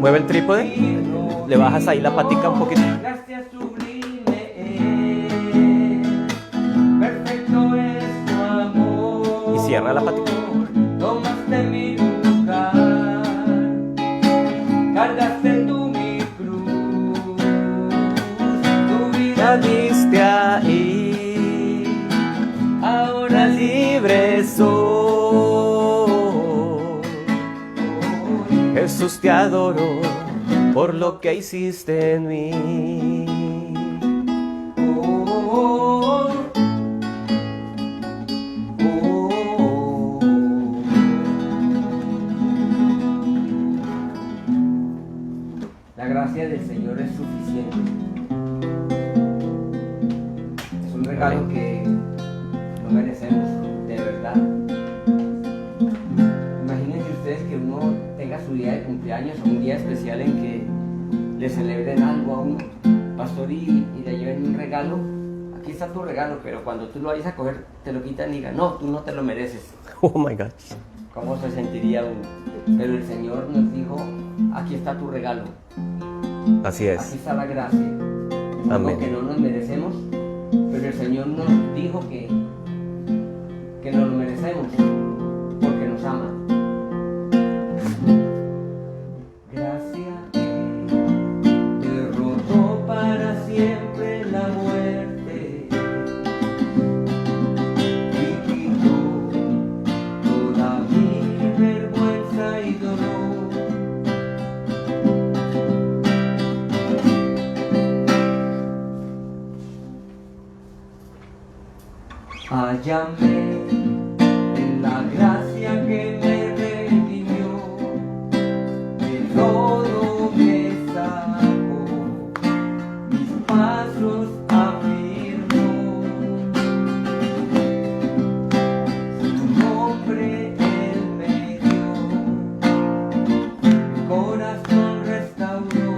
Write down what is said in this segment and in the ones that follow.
Mueve el trípode, le bajas ahí la patica un poquito. Gracias sublime, perfecto es tu amor. Y cierra la patica. Tomaste mi lugar, cargaste tú mi cruz, tu vida Diste ahí, ahora libre soy. Jesús, te adoro por lo que hiciste en mí. La gracia del Señor es suficiente. Es un regalo que no merecemos, de verdad. Imagínense ustedes que uno tenga su día de cumpleaños o un día especial en que le celebren algo a uno, pastor, y le lleven un regalo. Aquí está tu regalo, pero cuando tú lo vayas a coger, te lo quitan y digan, no, tú no te lo mereces. Oh my God. ¿Cómo se sentiría uno? Pero el Señor nos dijo, aquí está tu regalo. Así Aquí es. está la gracia. Amén. Algo que no nos merecemos, pero el Señor nos dijo que nos lo merecemos porque nos ama. Gracia que derrotó para siempre la muerte y quitó toda mi vergüenza y dolor. Hállame en la gracia que me redimió, de todo me sacó, mis pasos afirmó, su nombre Él me dio, mi corazón restauró.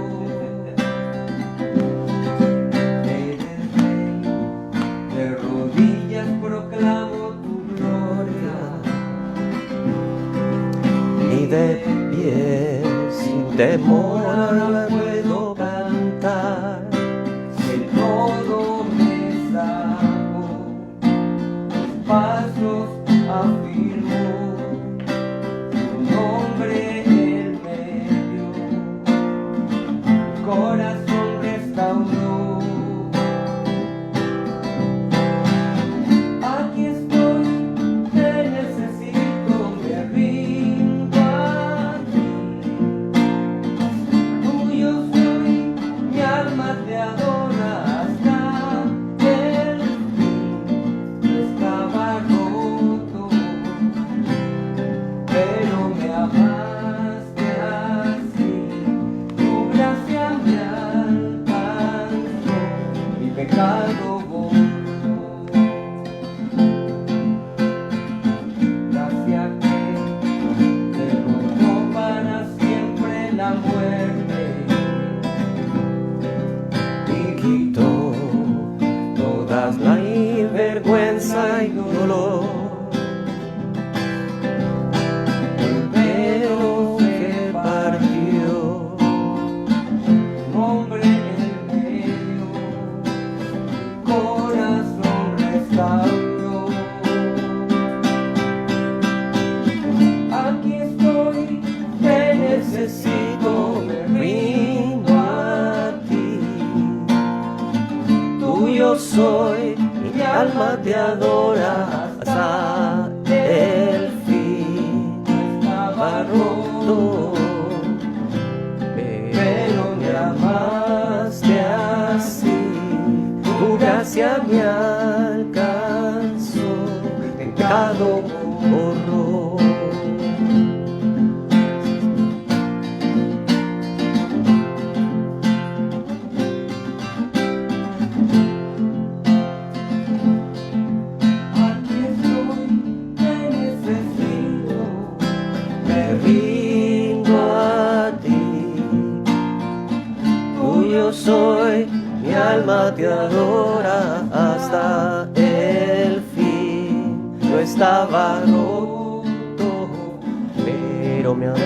Eres Rey, de rodillas proclamo tu gloria. Y de pie, sin temor, ahora puedo cantar. De todo me sacó, mis pasos afirmó, su nombre Él me dio, mi corazón restauró. Aquí estoy, te necesito, me rindo a ti. Tuyo soy, mi alma te adora hasta el fin. Yo estaba roto, pero me amaste así. Tu gracia me alcanzó, mi pecado borró. Gracia que derrotó para siempre la muerte Y quitó toda la vergüenza y dolor. El velo que partió, nombre en medio, corazón restauró. Aquí estoy, te necesito, me rindo a ti. tuyo soy, mi alma te adora hasta el fin. Estaba roto, Pero me amaste así, tu gracia me alcanzó, mi pecado borró. aquí estoy, te necesito, Me rindo a ti, tuyo soy, mi alma te adora hasta el fin. Yo estaba roto, pero me amaste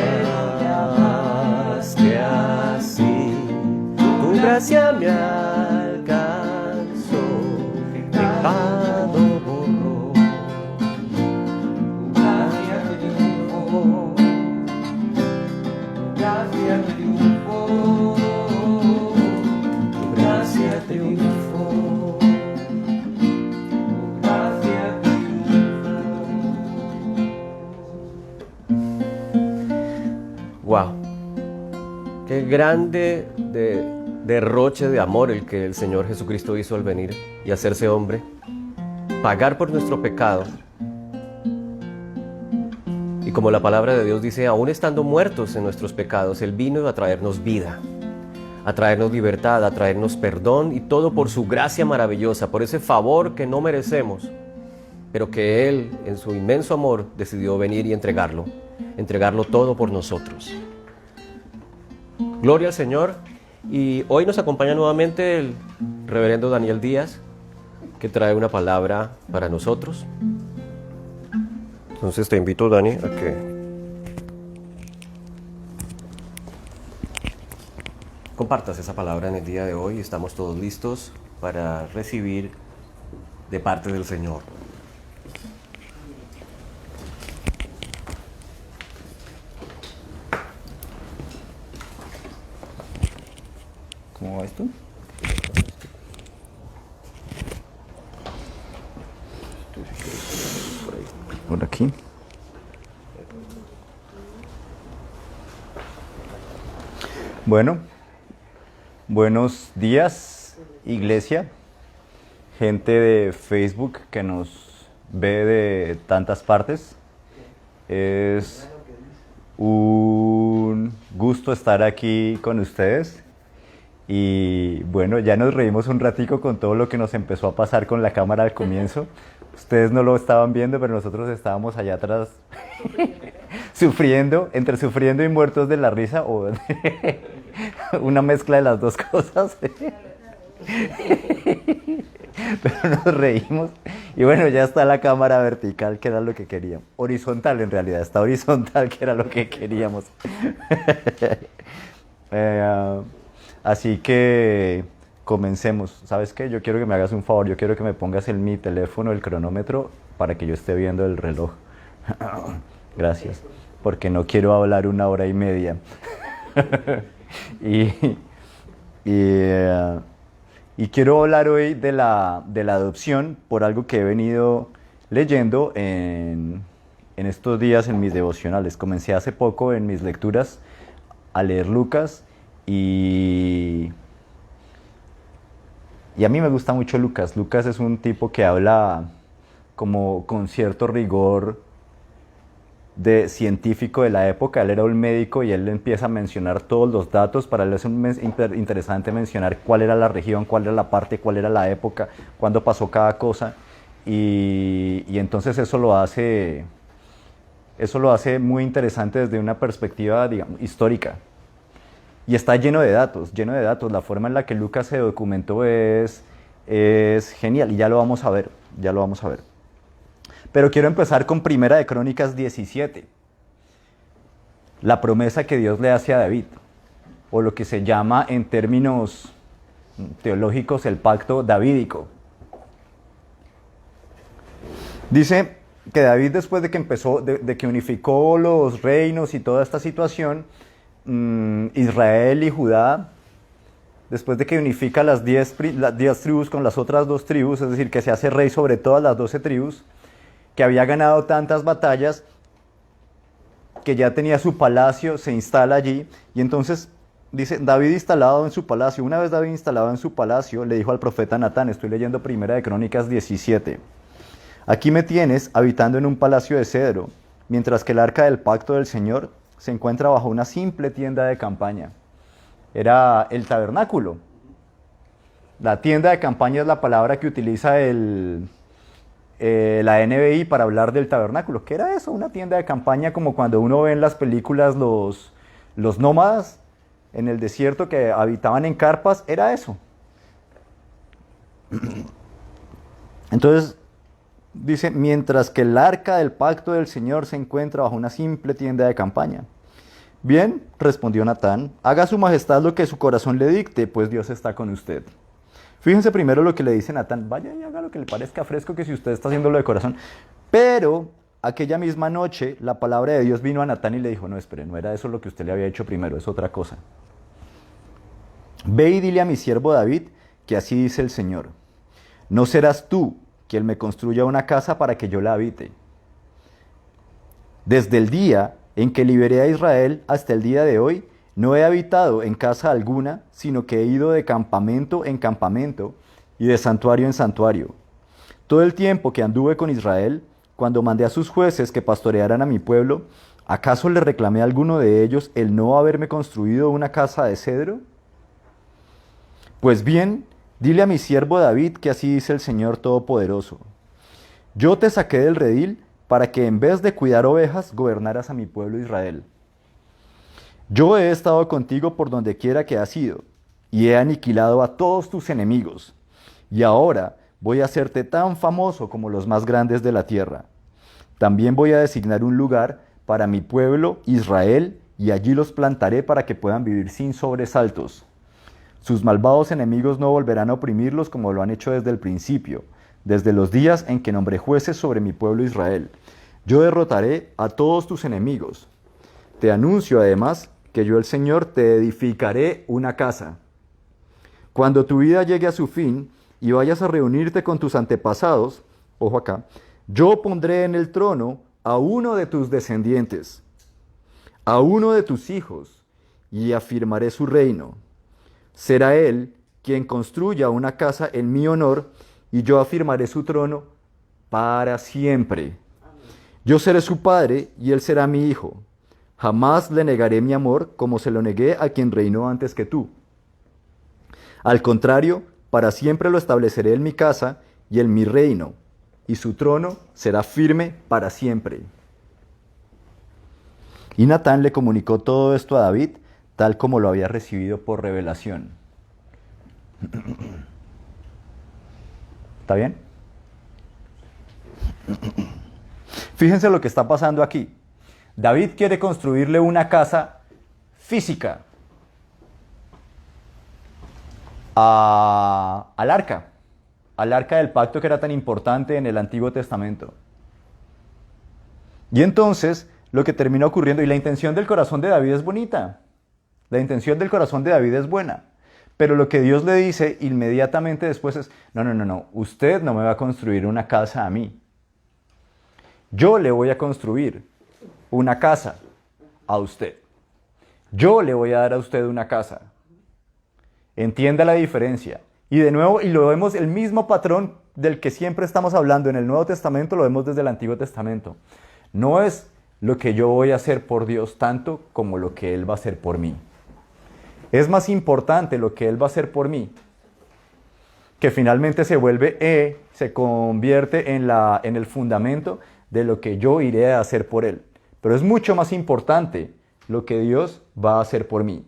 gracia me alcanzó, pecado borró. Tu gracia triunfó, tu gracia triunfó, Tu gracia triunfó. tu gracia triunfó. Wow. Qué grande derroche de amor el que el Señor Jesucristo hizo al venir y hacerse hombre, pagar por nuestro pecado. Y como la palabra de Dios dice, aún estando muertos en nuestros pecados, Él vino a traernos vida, a traernos libertad, a traernos perdón, y todo por su gracia maravillosa, por ese favor que no merecemos, pero que Él, en su inmenso amor, decidió venir y entregarlo todo por nosotros. Gloria al Señor. Y hoy nos acompaña nuevamente el reverendo Daniel Díaz, que trae una palabra para nosotros. Entonces te invito, Dani, a que compartas esa palabra en el día de hoy. Estamos todos listos para recibir de parte del Señor. ¿Cómo va esto? Por aquí. Bueno, buenos días, iglesia, gente de Facebook que nos ve de tantas partes. Es un gusto estar aquí con ustedes. Y bueno, ya nos reímos un ratico con todo lo que nos empezó a pasar con la cámara al comienzo. Ustedes no lo estaban viendo, pero nosotros estábamos allá atrás sufriendo, entre sufriendo y muertos de la risa, o una mezcla de las dos cosas. Pero nos reímos. Y bueno, ya está la cámara vertical, que era lo que queríamos. Horizontal, en realidad, está horizontal, que era lo que queríamos. Así que comencemos. ¿Sabes qué? Yo quiero que me hagas un favor. Yo quiero que me pongas en mi teléfono el cronómetro para que yo esté viendo el reloj. Gracias. Porque no quiero hablar 1 hora y media. Y quiero hablar hoy de la adopción por algo que he venido leyendo en estos días en mis devocionales. Comencé hace poco en mis lecturas a leer Lucas. Y a mí me gusta mucho Lucas. Lucas es un tipo que habla como con cierto rigor de científico de la época. Él era un médico y él empieza a mencionar todos los datos. Para él es interesante mencionar cuál era la región, cuál era la parte, cuál era la época, cuándo pasó cada cosa. Y entonces eso lo hace muy interesante desde una perspectiva, digamos, histórica. Y está lleno de datos, lleno de datos. La forma en la que Lucas se documentó es genial, y ya lo vamos a ver, ya lo vamos a ver. Pero quiero empezar con Primera de Crónicas 17. La promesa que Dios le hace a David, o lo que se llama en términos teológicos el pacto davídico. Dice que David, después de que de que unificó los reinos y toda esta situación, Israel y Judá, después de que unifica las 10 tribus con las otras 2 tribus, es decir, que se hace rey sobre todas las 12 tribus, que había ganado tantas batallas, que ya tenía su palacio, se instala allí, y entonces dice, David instalado en su palacio. Una vez David instalado en su palacio, le dijo al profeta Natán, estoy leyendo Primera de Crónicas 17, aquí me tienes habitando en un palacio de cedro, mientras que el arca del pacto del Señor se encuentra bajo una simple tienda de campaña. Era el tabernáculo. La tienda de campaña es la palabra que utiliza la NBI para hablar del tabernáculo. ¿Qué era eso? Una tienda de campaña, como cuando uno ve en las películas los nómadas en el desierto que habitaban en carpas. Era eso. Entonces dice, mientras que el arca del pacto del Señor se encuentra bajo una simple tienda de campaña. Bien, respondió Natán, haga su majestad lo que su corazón le dicte, pues Dios está con usted. Fíjense primero lo que le dice Natán, vaya y haga lo que le parezca fresco, que si usted está haciéndolo de corazón. Pero aquella misma noche la palabra de Dios vino a Natán y le dijo, no, espere, no era eso lo que usted le había hecho primero, es otra cosa. Ve y dile a mi siervo David que así dice el Señor, no serás tú quien me construya una casa para que yo la habite. Desde el día en que liberé a Israel hasta el día de hoy, no he habitado en casa alguna, sino que he ido de campamento en campamento y de santuario en santuario. Todo el tiempo que anduve con Israel, cuando mandé a sus jueces que pastorearan a mi pueblo, ¿acaso le reclamé a alguno de ellos el no haberme construido una casa de cedro? Pues bien, dile a mi siervo David que así dice el Señor Todopoderoso. Yo te saqué del redil para que en vez de cuidar ovejas, gobernaras a mi pueblo Israel. Yo he estado contigo por donde quiera que has ido, y he aniquilado a todos tus enemigos, y ahora voy a hacerte tan famoso como los más grandes de la tierra. También voy a designar un lugar para mi pueblo Israel, y allí los plantaré para que puedan vivir sin sobresaltos. Sus malvados enemigos no volverán a oprimirlos como lo han hecho desde el principio, desde los días en que nombré jueces sobre mi pueblo Israel. Yo derrotaré a todos tus enemigos. Te anuncio además que yo el Señor te edificaré una casa. Cuando tu vida llegue a su fin y vayas a reunirte con tus antepasados, ojo acá, yo pondré en el trono a uno de tus descendientes, a uno de tus hijos, y afirmaré su reino. Será él quien construya una casa en mi honor, y yo afirmaré su trono para siempre. Yo seré su padre y él será mi hijo. Jamás le negaré mi amor como se lo negué a quien reinó antes que tú. Al contrario, para siempre lo estableceré en mi casa y en mi reino, y su trono será firme para siempre. Y Natán le comunicó todo esto a David, tal como lo había recibido por revelación. ¿Está bien? Fíjense lo que está pasando aquí. David quiere construirle una casa física al arca del pacto que era tan importante en el Antiguo Testamento. Y entonces lo que termina ocurriendo, y la intención del corazón de David es bonita, la intención del corazón de David es buena, pero lo que Dios le dice inmediatamente después es, no, usted no me va a construir una casa a mí. Yo le voy a construir una casa a usted. Yo le voy a dar a usted una casa. Entienda la diferencia. Y de nuevo, y lo vemos, el mismo patrón del que siempre estamos hablando en el Nuevo Testamento, lo vemos desde el Antiguo Testamento. No es lo que yo voy a hacer por Dios tanto como lo que Él va a hacer por mí. Es más importante lo que Él va a hacer por mí, que finalmente se convierte en el fundamento de lo que yo iré a hacer por Él. Pero es mucho más importante lo que Dios va a hacer por mí.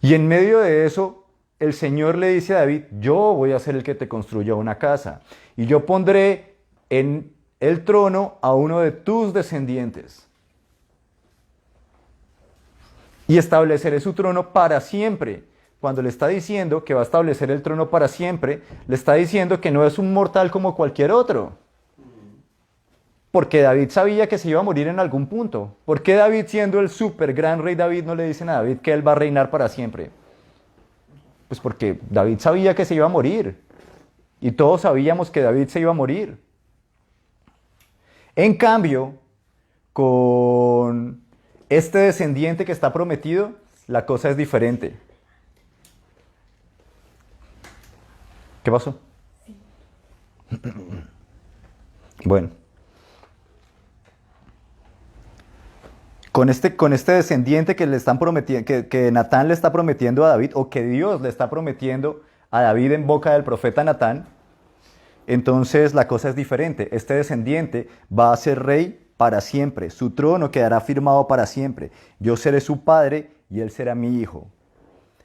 Y en medio de eso, el Señor le dice a David, yo voy a ser el que te construya una casa. Y yo pondré en el trono a uno de tus descendientes. Y estableceré su trono para siempre. Cuando le está diciendo que va a establecer el trono para siempre, le está diciendo que no es un mortal como cualquier otro. Porque David sabía que se iba a morir en algún punto. ¿Por qué David, siendo el súper gran rey David, no le dicen a David que él va a reinar para siempre? Pues porque David sabía que se iba a morir. Y todos sabíamos que David se iba a morir. En cambio, con este descendiente que está prometido, la cosa es diferente. ¿Qué pasó? Bueno. Con este descendiente que le están prometiendo, que Natán le está prometiendo a David, o que Dios le está prometiendo a David en boca del profeta Natán, entonces la cosa es diferente. Este descendiente va a ser rey para siempre. Su trono quedará firmado para siempre. Yo seré su padre y él será mi hijo.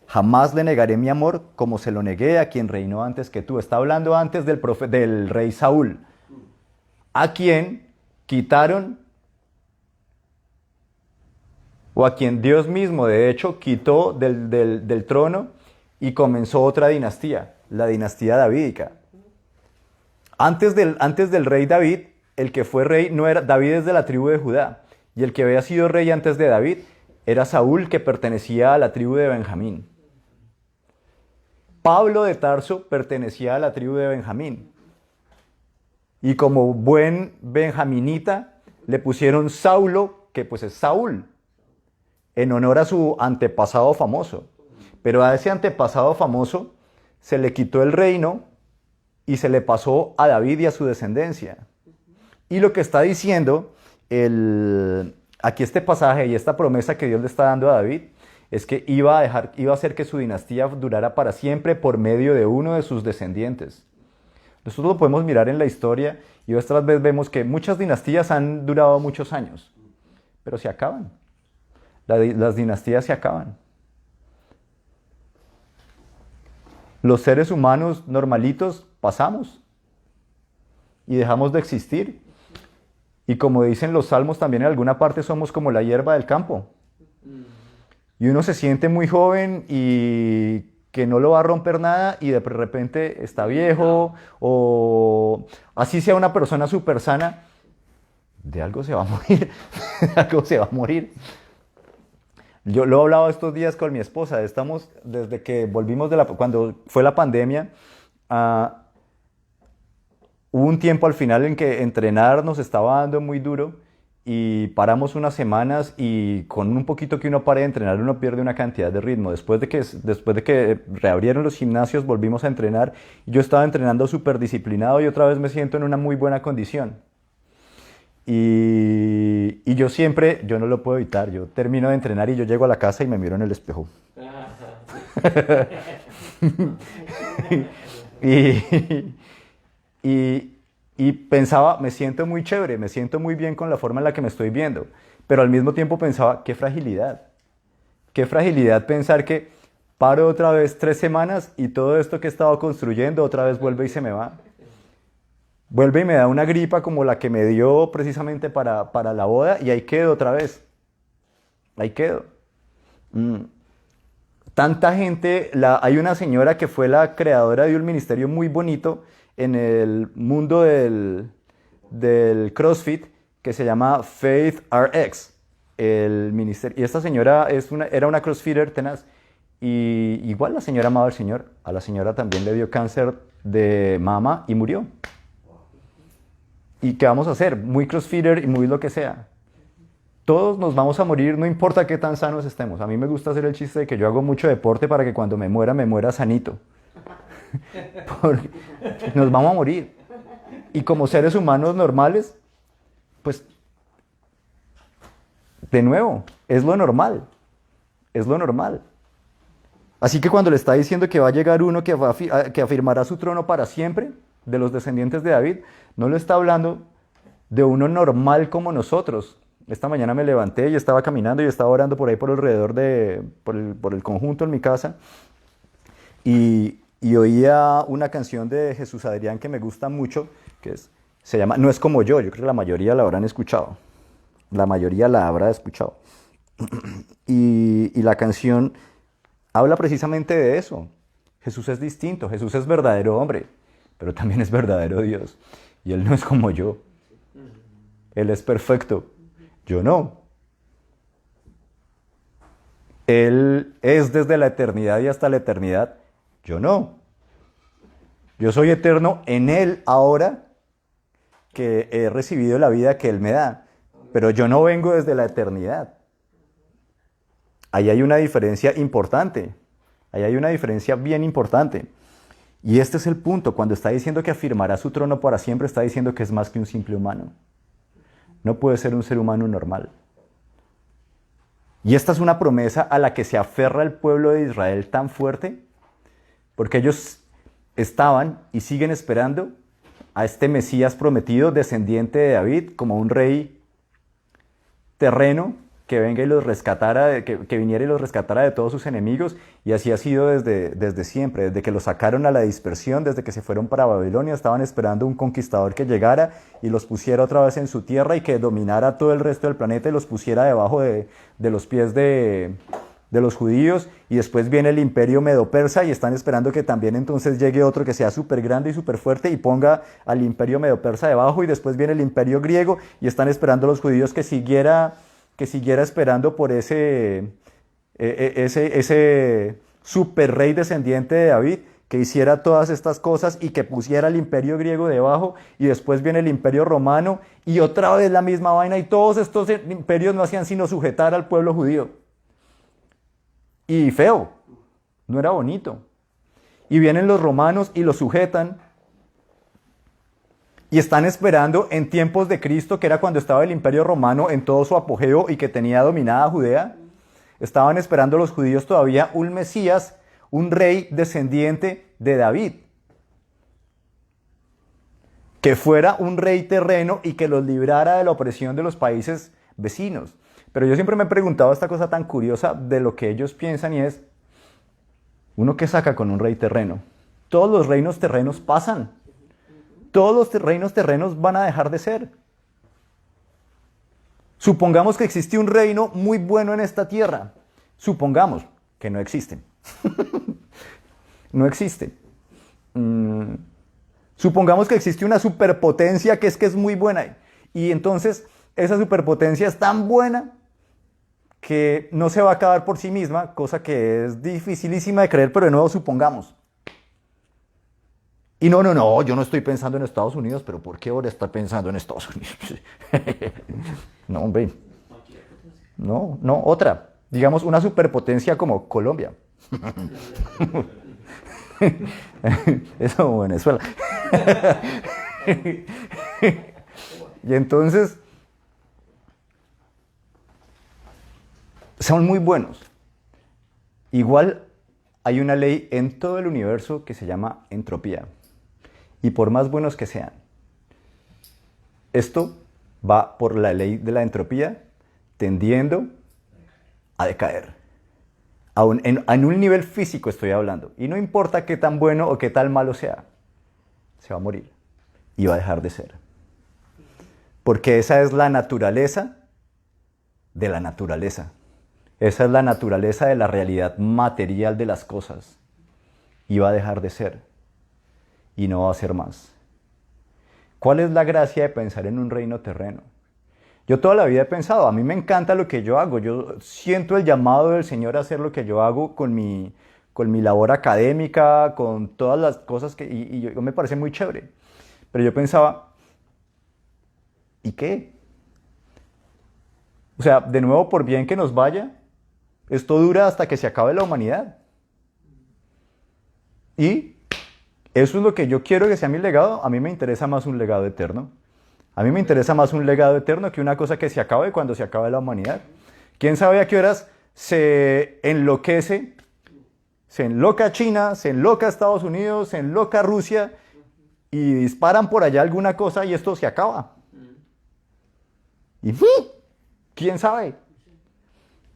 Jamás le negaré mi amor como se lo negué a quien reinó antes que tú. Está hablando antes del rey Saúl, a quien quitaron o a quien Dios mismo, de hecho, quitó del trono y comenzó otra dinastía, la dinastía davídica. Antes del rey David, el que fue rey no era David, es de la tribu de Judá, y el que había sido rey antes de David era Saúl, que pertenecía a la tribu de Benjamín. Pablo de Tarso pertenecía a la tribu de Benjamín. Y como buen benjaminita, le pusieron Saulo, que pues es Saúl, en honor a su antepasado famoso. Pero a ese antepasado famoso se le quitó el reino y se le pasó a David y a su descendencia. Y lo que está diciendo aquí este pasaje y esta promesa que Dios le está dando a David es que iba a hacer que su dinastía durara para siempre por medio de uno de sus descendientes. Nosotros lo podemos mirar en la historia y otras veces vemos que muchas dinastías han durado muchos años, pero se acaban. Las dinastías se acaban. Los seres humanos normalitos pasamos y dejamos de existir. Y como dicen los salmos, también en alguna parte somos como la hierba del campo. Y uno se siente muy joven y que no lo va a romper nada y de repente está viejo, o así sea una persona súper sana, de algo se va a morir, de algo se va a morir. Yo lo he hablado estos días con mi esposa, estamos desde que volvimos cuando fue la pandemia, hubo un tiempo al final en que entrenar nos estaba dando muy duro y paramos unas semanas y con un poquito que uno pare de entrenar uno pierde una cantidad de ritmo. Después de que reabrieron los gimnasios volvimos a entrenar. Yo estaba entrenando súper disciplinado y otra vez me siento en una muy buena condición. Y yo siempre, yo no lo puedo evitar, yo termino de entrenar y yo llego a la casa y me miro en el espejo. Y pensaba, me siento muy chévere, me siento muy bien con la forma en la que me estoy viendo, pero al mismo tiempo pensaba, qué fragilidad pensar que paro otra vez 3 semanas y todo esto que he estado construyendo otra vez vuelve y se me va. Vuelve y me da una gripa como la que me dio precisamente para la boda y ahí quedo otra vez. Ahí quedo. Tanta gente, hay una señora que fue la creadora de un ministerio muy bonito en el mundo del CrossFit que se llama Faith RX, el ministerio. Y esta señora era una CrossFitter tenaz. Y igual la señora amaba al Señor. A la señora también le dio cáncer de mama y murió. ¿Y qué vamos a hacer? Muy CrossFitter y muy lo que sea. Todos nos vamos a morir, no importa qué tan sanos estemos. A mí me gusta hacer el chiste de que yo hago mucho deporte para que cuando me muera sanito. Porque nos vamos a morir. Y como seres humanos normales, pues, de nuevo, es lo normal. Es lo normal. Así que cuando le está diciendo que va a llegar uno que afirmará su trono para siempre, de los descendientes de David, no le está hablando de uno normal como nosotros. Esta mañana me levanté y estaba caminando y estaba orando por ahí por alrededor por el conjunto en mi casa y oía una canción de Jesús Adrián que me gusta mucho, que se llama No es como yo creo que la mayoría la habrán escuchado. La mayoría la habrá escuchado. Y la canción habla precisamente de eso. Jesús es distinto, Jesús es verdadero hombre, pero también es verdadero Dios. Y Él no es como yo. Él es perfecto. Yo no. Él es desde la eternidad y hasta la eternidad. Yo no. Yo soy eterno en Él ahora que he recibido la vida que Él me da. Pero yo no vengo desde la eternidad. Ahí hay una diferencia importante. Ahí hay una diferencia bien importante. Y este es el punto. Cuando está diciendo que afirmará su trono para siempre, está diciendo que es más que un simple humano. No puede ser un ser humano normal. Y esta es una promesa a la que se aferra el pueblo de Israel tan fuerte, porque ellos estaban y siguen esperando a este Mesías prometido, descendiente de David, como un rey terreno, que venga y los rescatara, que viniera y los rescatara de todos sus enemigos, y así ha sido desde siempre, desde que los sacaron a la dispersión, desde que se fueron para Babilonia, estaban esperando un conquistador que llegara y los pusiera otra vez en su tierra y que dominara todo el resto del planeta y los pusiera debajo de los pies de los judíos, y después viene el imperio medo-persa y están esperando que también entonces llegue otro que sea súper grande y súper fuerte y ponga al imperio medo-persa debajo, y después viene el imperio griego y están esperando los judíos que siguiera esperando por ese super rey descendiente de David, que hiciera todas estas cosas y que pusiera el imperio griego debajo, y después viene el imperio romano y otra vez la misma vaina, y todos estos imperios no hacían sino sujetar al pueblo judío. Y feo, no era bonito. Y vienen los romanos y los sujetan, y están esperando en tiempos de Cristo, que era cuando estaba el imperio romano en todo su apogeo y que tenía dominada Judea. Estaban esperando los judíos todavía un Mesías, un rey descendiente de David, que fuera un rey terreno y que los librara de la opresión de los países vecinos. Pero yo siempre me he preguntado esta cosa tan curiosa de lo que ellos piensan, y es, ¿uno qué saca con un rey terreno? Todos los reinos terrenos pasan. Todos los reinos terrenos van a dejar de ser. Supongamos que existe un reino muy bueno en esta tierra. Supongamos que no existe. No existe. Supongamos que existe una superpotencia que es muy buena. Y entonces esa superpotencia es tan buena que no se va a acabar por sí misma, cosa que es dificilísima de creer, pero de nuevo supongamos. Y no, yo no estoy pensando en Estados Unidos, pero ¿por qué ahora está pensando en Estados Unidos? No, hombre. No, otra. Digamos una superpotencia como Colombia. Eso, Venezuela. Y entonces, son muy buenos. Igual hay una ley en todo el universo que se llama entropía. Y por más buenos que sean, esto va por la ley de la entropía tendiendo a decaer. En un nivel físico estoy hablando. Y no importa qué tan bueno o qué tan malo sea, se va a morir y va a dejar de ser. Porque esa es la naturaleza de la naturaleza. Esa es la naturaleza de la realidad material de las cosas. Y va a dejar de ser. Y no va a ser más. ¿Cuál es la gracia de pensar en un reino terreno? Yo toda la vida he pensado, a mí me encanta lo que yo hago. Yo siento el llamado del Señor a hacer lo que yo hago con mi labor académica, con todas las cosas y yo me parece muy chévere. Pero yo pensaba, ¿y qué? O sea, de nuevo, por bien que nos vaya, esto dura hasta que se acabe la humanidad. Y eso es lo que yo quiero que sea mi legado. A mí me interesa más un legado eterno. A mí me interesa más un legado eterno que una cosa que se acabe cuando se acabe la humanidad. ¿Quién sabe a qué horas se enloquece? Se enloca China, se enloca Estados Unidos, se enloca Rusia y disparan por allá alguna cosa y esto se acaba. Y ¿quién sabe?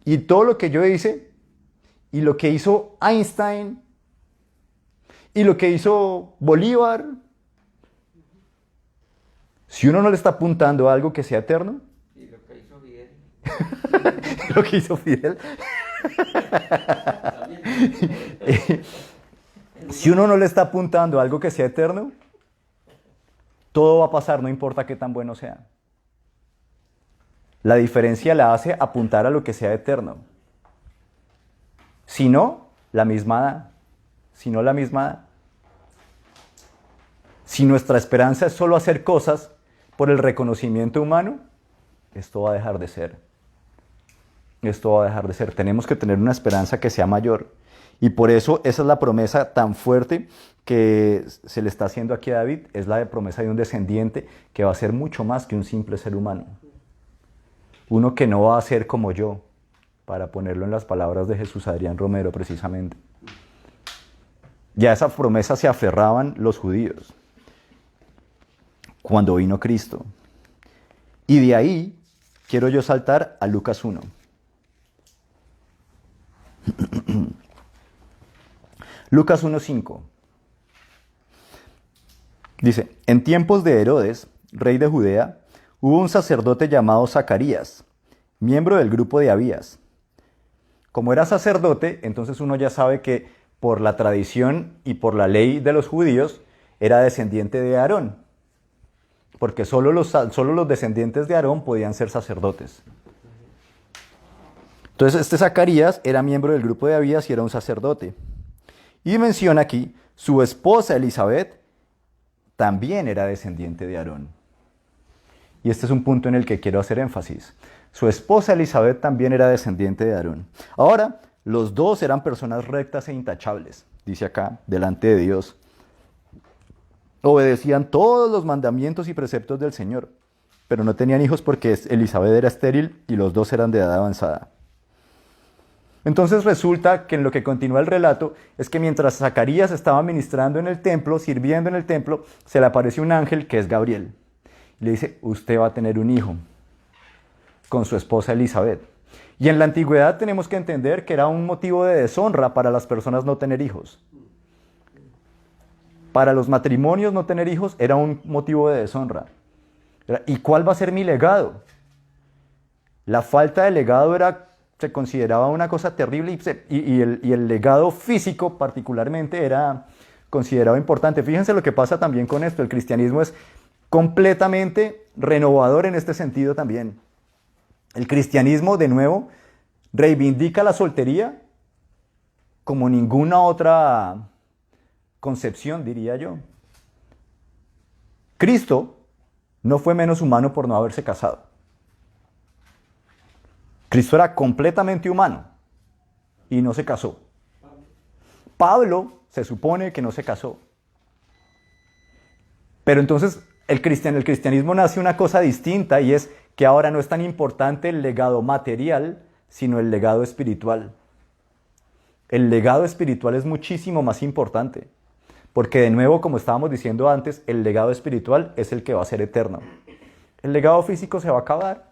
Y todo lo que yo hice y lo que hizo Einstein y lo que hizo Bolívar, si uno no le está apuntando a algo que sea eterno. Y lo que hizo Fidel. Lo que hizo Fidel. Si uno no le está apuntando a algo que sea eterno, todo va a pasar, no importa qué tan bueno sea. La diferencia la hace apuntar a lo que sea eterno. Si no, la misma da. Si no, la misma da. Si nuestra esperanza es solo hacer cosas por el reconocimiento humano, esto va a dejar de ser. Esto va a dejar de ser. Tenemos que tener una esperanza que sea mayor. Y por eso esa es la promesa tan fuerte que se le está haciendo aquí a David. Es la promesa de un descendiente que va a ser mucho más que un simple ser humano. Uno que no va a ser como yo, para ponerlo en las palabras de Jesús Adrián Romero precisamente. Ya a esa promesa se aferraban los judíos cuando vino Cristo. Y de ahí quiero yo saltar a Lucas 1. Lucas 1:5. Dice, en tiempos de Herodes, rey de Judea, hubo un sacerdote llamado Zacarías, miembro del grupo de Abías. Como era sacerdote, entonces uno ya sabe que por la tradición y por la ley de los judíos, era descendiente de Aarón, porque solo los descendientes de Aarón podían ser sacerdotes. Entonces este Zacarías era miembro del grupo de Abías y era un sacerdote. Y menciona aquí, su esposa Elizabeth también era descendiente de Aarón. Y este es un punto en el que quiero hacer énfasis. Su esposa Elizabeth también era descendiente de Aarón. Ahora, los dos eran personas rectas e intachables, dice acá, delante de Dios. Obedecían todos los mandamientos y preceptos del Señor, pero no tenían hijos porque Elizabeth era estéril y los dos eran de edad avanzada. Entonces resulta que en lo que continúa el relato es que mientras Zacarías estaba ministrando en el templo, sirviendo en el templo, se le aparece un ángel que es Gabriel. Y le dice, usted va a tener un hijo con su esposa Elizabeth. Y en la antigüedad tenemos que entender que era un motivo de deshonra para las personas no tener hijos. Para los matrimonios no tener hijos era un motivo de deshonra. ¿Y cuál va a ser mi legado? La falta de legado se consideraba una cosa terrible y el legado físico particularmente era considerado importante. Fíjense lo que pasa también con esto. El cristianismo es completamente renovador en este sentido también. El cristianismo, de nuevo, reivindica la soltería como ninguna otra concepción, diría yo. Cristo no fue menos humano por no haberse casado. Cristo era completamente humano y no se casó. Pablo se supone que no se casó. Pero entonces el cristianismo nace una cosa distinta y es que ahora no es tan importante el legado material, sino el legado espiritual. El legado espiritual es muchísimo más importante, porque de nuevo, como estábamos diciendo antes, el legado espiritual es el que va a ser eterno. El legado físico se va a acabar.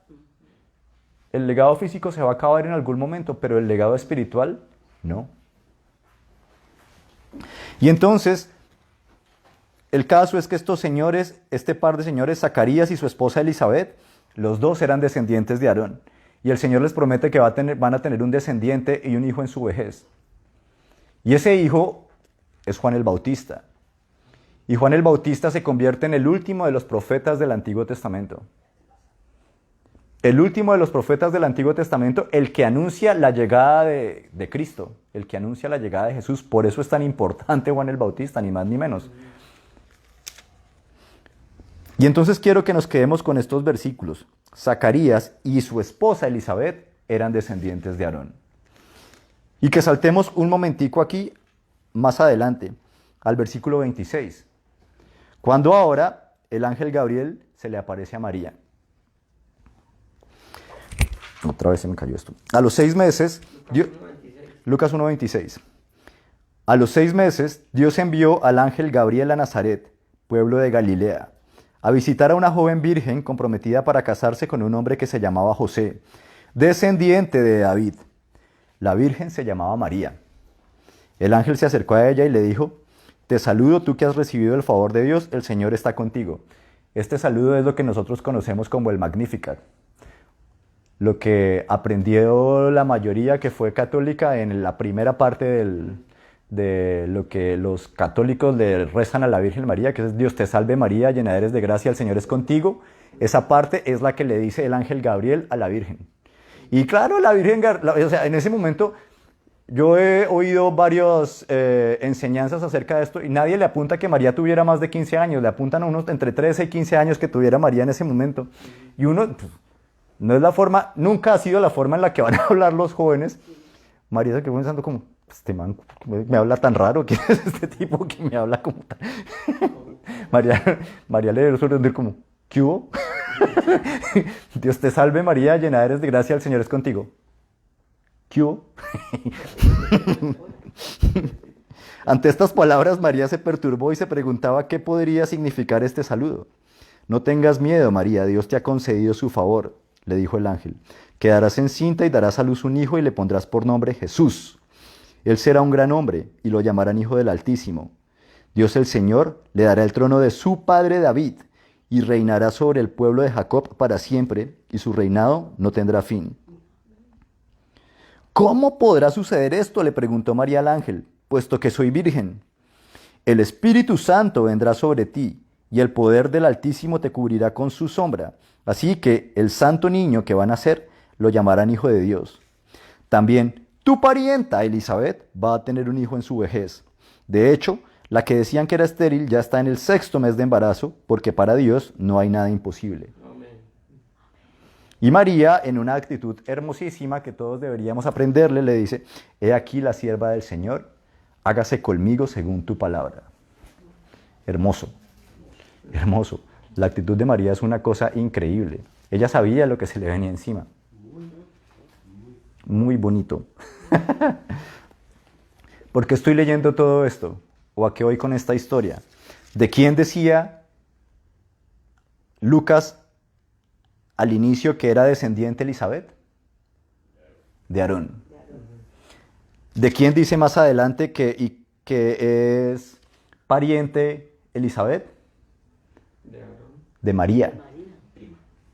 El legado físico se va a acabar en algún momento, pero el legado espiritual, no. Y entonces, el caso es que estos señores, este par de señores, Zacarías y su esposa Elizabeth, los dos eran descendientes de Aarón. Y el Señor les promete que van a tener un descendiente y un hijo en su vejez. Y ese hijo es Juan el Bautista. Y Juan el Bautista se convierte en el último de los profetas del Antiguo Testamento. El último de los profetas del Antiguo Testamento, el que anuncia la llegada de Cristo, el que anuncia la llegada de Jesús. Por eso es tan importante Juan el Bautista, ni más ni menos. Y entonces quiero que nos quedemos con estos versículos. Zacarías y su esposa Elizabeth eran descendientes de Aarón. Y que saltemos un momentico aquí, más adelante, al versículo 26. Cuando ahora el ángel Gabriel se le aparece a María. Otra vez se me cayó esto. A los 6 meses, Lucas 1:26. A los 6 meses, Dios envió al ángel Gabriel a Nazaret, pueblo de Galilea, a visitar a una joven virgen comprometida para casarse con un hombre que se llamaba José, descendiente de David. La virgen se llamaba María. El ángel se acercó a ella y le dijo, te saludo tú que has recibido el favor de Dios, el Señor está contigo. Este saludo es lo que nosotros conocemos como el Magnificat. Lo que aprendió la mayoría que fue católica en la primera parte de lo que los católicos le rezan a la Virgen María, que es Dios te salve María, llena eres de gracia, el Señor es contigo. Esa parte es la que le dice el ángel Gabriel a la Virgen. Y claro, la Virgen, o sea, en ese momento yo he oído varias enseñanzas acerca de esto y nadie le apunta que María tuviera más de 15 años, le apuntan a unos entre 13 y 15 años que tuviera María en ese momento. Y uno, pues, no es la forma, nunca ha sido la forma en la que van a hablar los jóvenes. María se quedó pensando como, este man me habla tan raro, ¿quién es este tipo que me habla como tan? María le debe sorprender como, ¿qué hubo? Dios te salve María, llena eres de gracia, el Señor es contigo. ¿Qué hubo? Ante estas palabras María se perturbó y se preguntaba qué podría significar este saludo. No tengas miedo, María, Dios te ha concedido su favor, le dijo el ángel. Quedarás encinta y darás a luz un hijo y le pondrás por nombre Jesús. Él será un gran hombre y lo llamarán Hijo del Altísimo. Dios el Señor le dará el trono de su padre David y reinará sobre el pueblo de Jacob para siempre, y su reinado no tendrá fin. ¿Cómo podrá suceder esto?, le preguntó María al ángel, puesto que soy virgen. El Espíritu Santo vendrá sobre ti, y el poder del Altísimo te cubrirá con su sombra. Así que el santo niño que va a nacer lo llamarán Hijo de Dios. También tu parienta Elizabeth va a tener un hijo en su vejez. De hecho, la que decían que era estéril ya está en el 6º mes de embarazo, porque para Dios no hay nada imposible. Y María, en una actitud hermosísima que todos deberíamos aprenderle, le dice: he aquí la sierva del Señor, hágase conmigo según tu palabra. Hermoso, hermoso. La actitud de María es una cosa increíble. Ella sabía lo que se le venía encima. Muy bonito. ¿Por qué estoy leyendo todo esto? ¿O a qué voy con esta historia? ¿De quién decía Lucas al inicio que era descendiente Elizabeth? De Aarón. ¿De quién dice más adelante que es pariente Elizabeth? De María.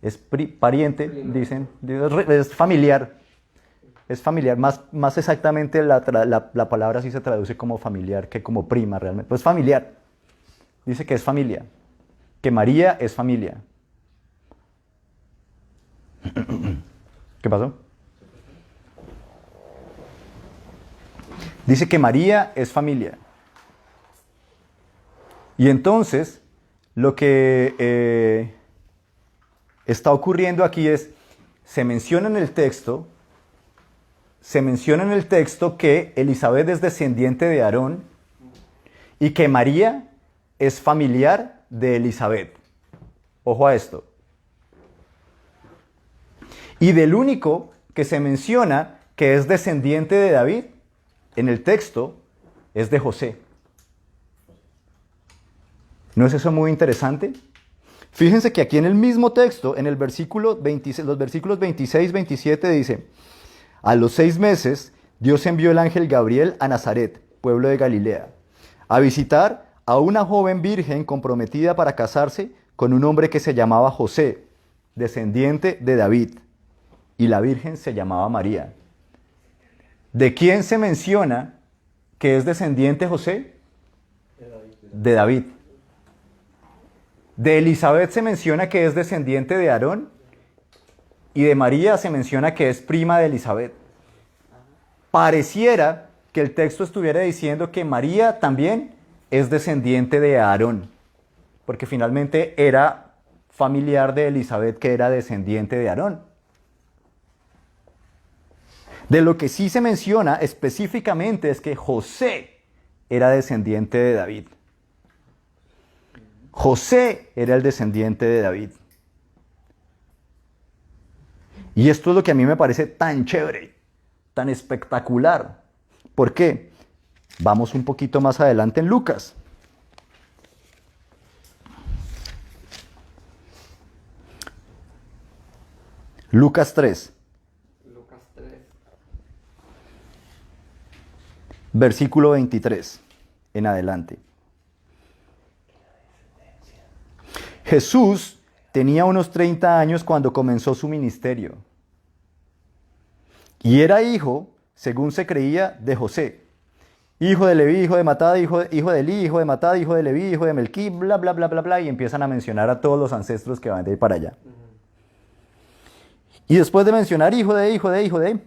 Es pariente, dicen, es familiar. Es familiar, más exactamente la palabra sí se traduce como familiar que como prima realmente. Pues familiar. Dice que es familia. Que María es familia. ¿Qué pasó? Dice que María es familia. Y entonces, lo que está ocurriendo aquí es, se menciona en el texto que Elizabeth es descendiente de Aarón y que María es familiar de Elizabeth. Ojo a esto. Y del único que se menciona que es descendiente de David en el texto es de José. ¿No es eso muy interesante? Fíjense que aquí en el mismo texto, en el versículo 26, los versículos 26 y 27 dice: a los 6 meses, Dios envió el ángel Gabriel a Nazaret, pueblo de Galilea, a visitar a una joven virgen comprometida para casarse con un hombre que se llamaba José, descendiente de David, y la virgen se llamaba María. ¿De quién se menciona que es descendiente José? De David. De Elizabeth se menciona que es descendiente de Aarón, y de María se menciona que es prima de Elizabeth. Pareciera que el texto estuviera diciendo que María también es descendiente de Aarón, porque finalmente era familiar de Elizabeth, que era descendiente de Aarón. De lo que sí se menciona específicamente es que José era descendiente de David. José era el descendiente de David. Y esto es lo que a mí me parece tan chévere, tan espectacular. ¿Por qué? Vamos un poquito más adelante en Lucas. Lucas 3. Lucas 3. Versículo 23 en adelante. Jesús tenía unos 30 años cuando comenzó su ministerio. Y era hijo, según se creía, de José. Hijo de Leví, hijo de Matat, hijo de Eli, hijo de Matat, hijo de Leví, hijo de Melquí, bla, bla, bla, bla, bla. Y empiezan a mencionar a todos los ancestros que van de ahí para allá. Y después de mencionar hijo de,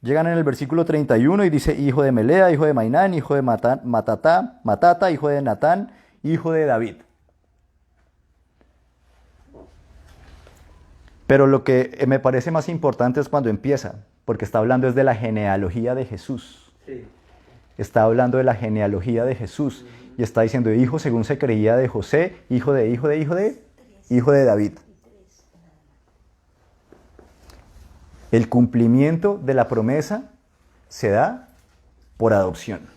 llegan en el versículo 31 y dice hijo de Melea, hijo de Mainán, hijo de Matata, hijo de Natán, hijo de David. Pero lo que me parece más importante es cuando empieza, porque está hablando es de la genealogía de Jesús. Sí. Está hablando de la genealogía de Jesús y está diciendo hijo según se creía de José, hijo de David. El cumplimiento de la promesa se da por adopción.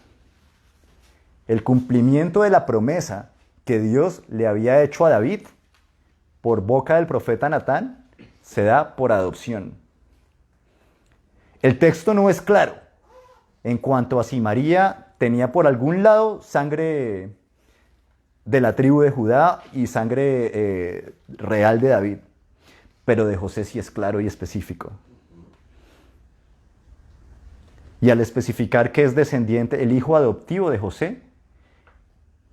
El cumplimiento de la promesa que Dios le había hecho a David por boca del profeta Natán se da por adopción. El texto no es claro, En cuanto a si María tenía por algún lado sangre de la tribu de Judá y sangre real de David, pero de José sí es claro y específico. Y al especificar que es descendiente, el hijo adoptivo de José,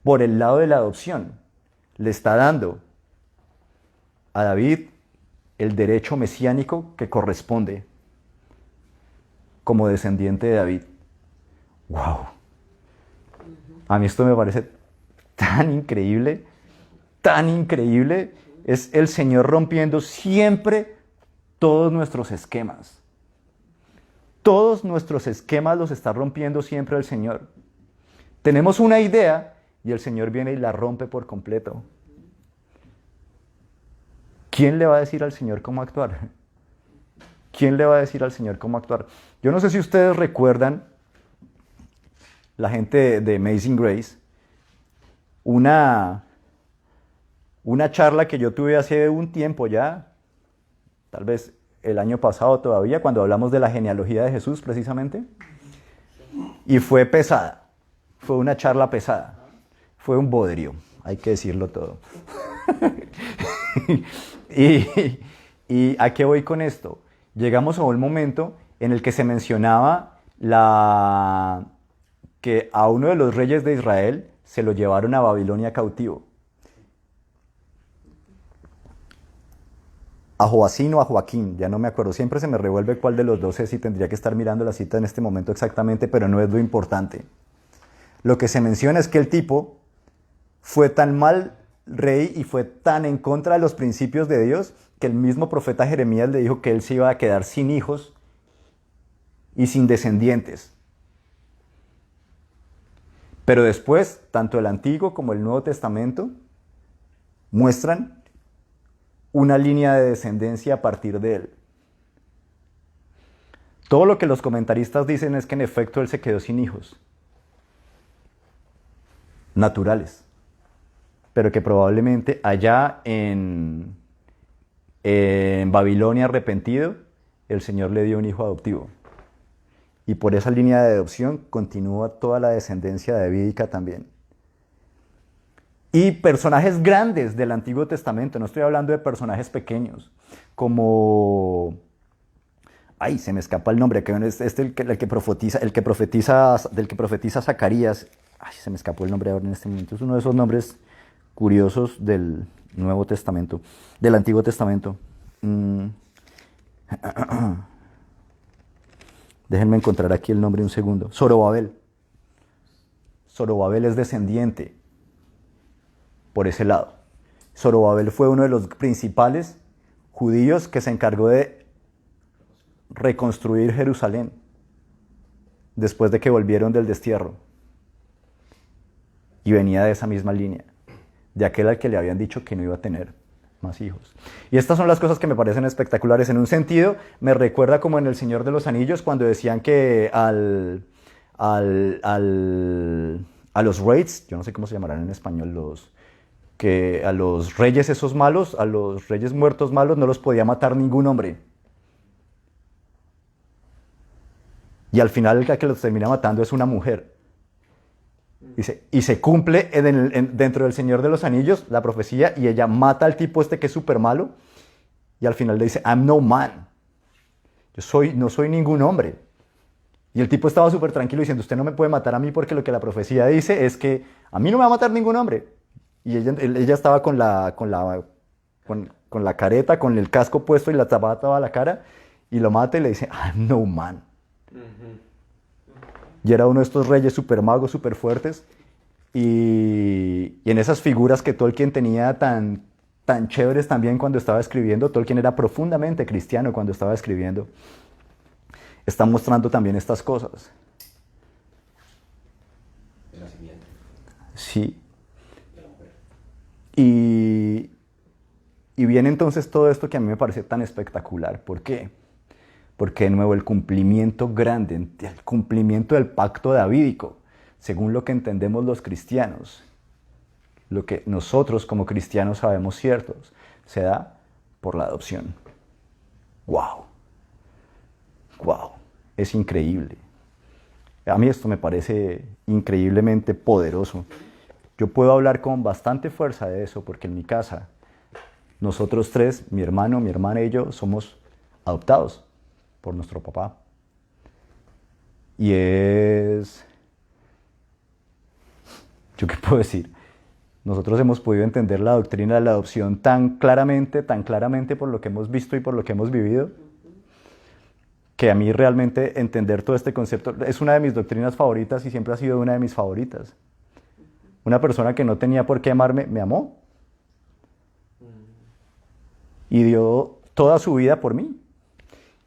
por el lado de la adopción, le está dando a David el derecho mesiánico que corresponde como descendiente de David. ¡Wow! A mí esto me parece tan increíble, tan increíble. Es el Señor rompiendo siempre todos nuestros esquemas. Todos nuestros esquemas los está rompiendo siempre el Señor. Tenemos una idea y el Señor viene y la rompe por completo. ¿Quién le va a decir al Señor cómo actuar? ¿Quién le va a decir al Señor cómo actuar? Yo no sé si ustedes recuerdan, la gente de Amazing Grace, una charla que yo tuve hace un tiempo ya, tal vez el año pasado todavía, cuando hablamos de la genealogía de Jesús precisamente, y fue pesada, fue una charla pesada, fue un bodrio, hay que decirlo todo. ¿Y a qué voy con esto? Llegamos a un momento en el que se mencionaba que a uno de los reyes de Israel se lo llevaron a Babilonia cautivo. A Joacín o a Joaquín, ya no me acuerdo, siempre se me revuelve cuál de los dos es y tendría que estar mirando la cita en este momento exactamente, pero no es lo importante. Lo que se menciona es que el tipo fue tan mal rey y fue tan en contra de los principios de Dios que el mismo profeta Jeremías le dijo que él se iba a quedar sin hijos y sin descendientes. Pero después, tanto el Antiguo como el Nuevo Testamento muestran una línea de descendencia a partir de él. Todo lo que los comentaristas dicen es que en efecto él se quedó sin hijos naturales, pero que probablemente allá en Babilonia arrepentido, el Señor le dio un hijo adoptivo. Y por esa línea de adopción continúa toda la descendencia davídica también. Y personajes grandes del Antiguo Testamento, no estoy hablando de personajes pequeños, como... Ay, se me escapa el nombre, que es el que profetiza Zacarías. Ay, se me escapó el nombre ahora en este momento. Es uno de esos nombres curiosos del Nuevo Testamento, del Antiguo Testamento. Déjenme encontrar aquí el nombre un segundo. Zorobabel. Zorobabel es descendiente por ese lado. Zorobabel fue uno de los principales judíos que se encargó de reconstruir Jerusalén después de que volvieron del destierro. Y venía de esa misma línea, de aquel al que le habían dicho que no iba a tener más hijos. Y estas son las cosas que me parecen espectaculares. En un sentido, me recuerda como en El Señor de los Anillos, cuando decían que a los Wraiths, yo no sé cómo se llamarán en español, que a los reyes esos malos, a los reyes muertos malos, no los podía matar ningún hombre. Y al final el que los termina matando es una mujer. Y se cumple dentro del Señor de los Anillos la profecía, y ella mata al tipo este que es súper malo, y al final le dice, I'm no man. No soy ningún hombre. Y el tipo estaba súper tranquilo diciendo, usted no me puede matar a mí porque lo que la profecía dice es que a mí no me va a matar ningún hombre. Y ella estaba con la careta, con el casco puesto y la tapaba toda la cara, y lo mata y le dice, I'm no man. Y era uno de estos reyes super magos, super fuertes, y en esas figuras que Tolkien tenía tan chéveres también cuando estaba escribiendo, Tolkien era profundamente cristiano cuando estaba escribiendo, está mostrando también estas cosas. El nacimiento. Sí. Y viene entonces todo esto que a mí me parece tan espectacular. ¿Por qué? Porque de nuevo el cumplimiento grande, el cumplimiento del pacto davídico, según lo que entendemos los cristianos, lo que nosotros como cristianos sabemos ciertos, se da por la adopción. ¡Wow! ¡Wow! Es increíble. A mí esto me parece increíblemente poderoso. Yo puedo hablar con bastante fuerza de eso porque en mi casa, nosotros tres, mi hermano, mi hermana y yo, somos adoptados por nuestro papá. Y ¿yo qué puedo decir? Nosotros hemos podido entender la doctrina de la adopción tan claramente por lo que hemos visto y por lo que hemos vivido, que a mí realmente entender todo este concepto es una de mis doctrinas favoritas y siempre ha sido una de mis favoritas. Una persona que no tenía por qué amarme, me amó. Y dio toda su vida por mí.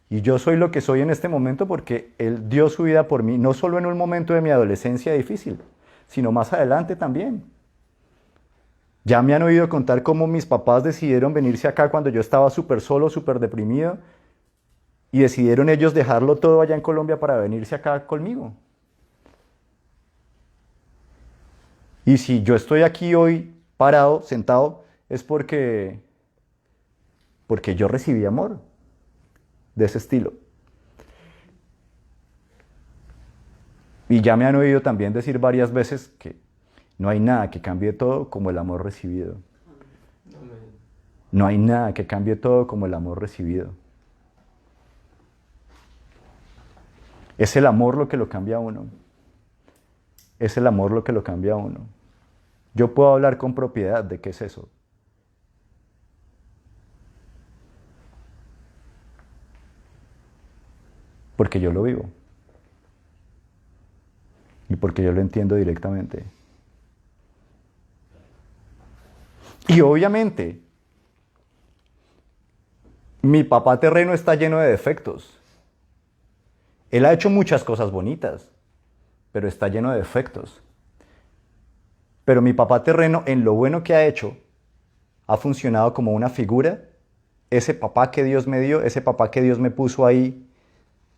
Y yo soy lo que soy en este momento porque Él dio su vida por mí, no solo en un momento de mi adolescencia difícil, sino más adelante también. Ya me han oído contar cómo mis papás decidieron venirse acá cuando yo estaba súper solo, súper deprimido, y decidieron ellos dejarlo todo allá en Colombia para venirse acá conmigo. Y si yo estoy aquí hoy parado, sentado, es porque yo recibí amor de ese estilo. Y ya me han oído también decir varias veces que no hay nada que cambie todo como el amor recibido. No hay nada que cambie todo como el amor recibido. Es el amor lo que lo cambia a uno. Es el amor lo que lo cambia a uno. Yo puedo hablar con propiedad de qué es eso. Porque yo lo vivo. Y porque yo lo entiendo directamente. Y obviamente, mi papá terreno está lleno de defectos. Él ha hecho muchas cosas bonitas, pero está lleno de defectos. Pero mi papá terreno, en lo bueno que ha hecho, ha funcionado como una figura. Ese papá que Dios me dio, ese papá que Dios me puso ahí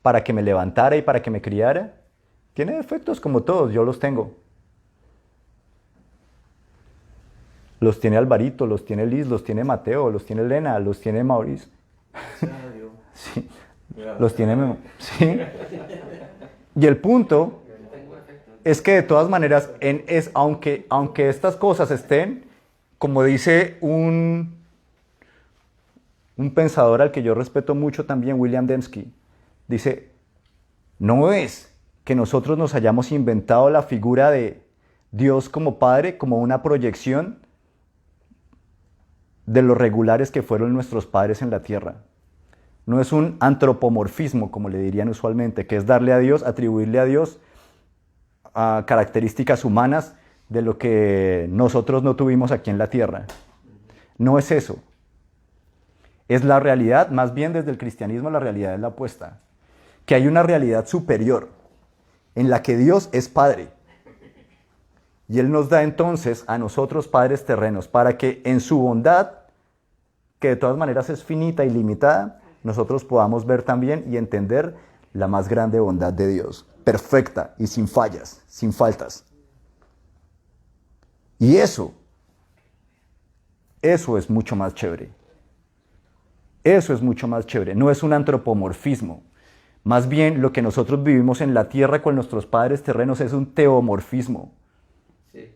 para que me levantara y para que me criara, tiene defectos como todos, yo los tengo. Los tiene Alvarito, los tiene Liz, los tiene Mateo, los tiene Elena, los tiene Maurice. Sí, los tiene Memo. Sí. Y el punto es que de todas maneras, aunque estas cosas estén, como dice un pensador al que yo respeto mucho también, William Dembski, dice, no es que nosotros nos hayamos inventado la figura de Dios como Padre, como una proyección de los regulares que fueron nuestros padres en la tierra. No es un antropomorfismo, como le dirían usualmente, que es darle a Dios, atribuirle a Dios características humanas de lo que nosotros no tuvimos aquí en la tierra. No es eso. Es la realidad, más bien desde el cristianismo la realidad es la opuesta. Que hay una realidad superior en la que Dios es Padre. Y Él nos da entonces a nosotros padres terrenos para que en su bondad, que de todas maneras es finita y limitada, nosotros podamos ver también y entender la más grande bondad de Dios, perfecta y sin fallas, sin faltas. Y eso es mucho más chévere. Eso es mucho más chévere, no es un antropomorfismo. Más bien lo que nosotros vivimos en la tierra con nuestros padres terrenos es un teomorfismo. Sí.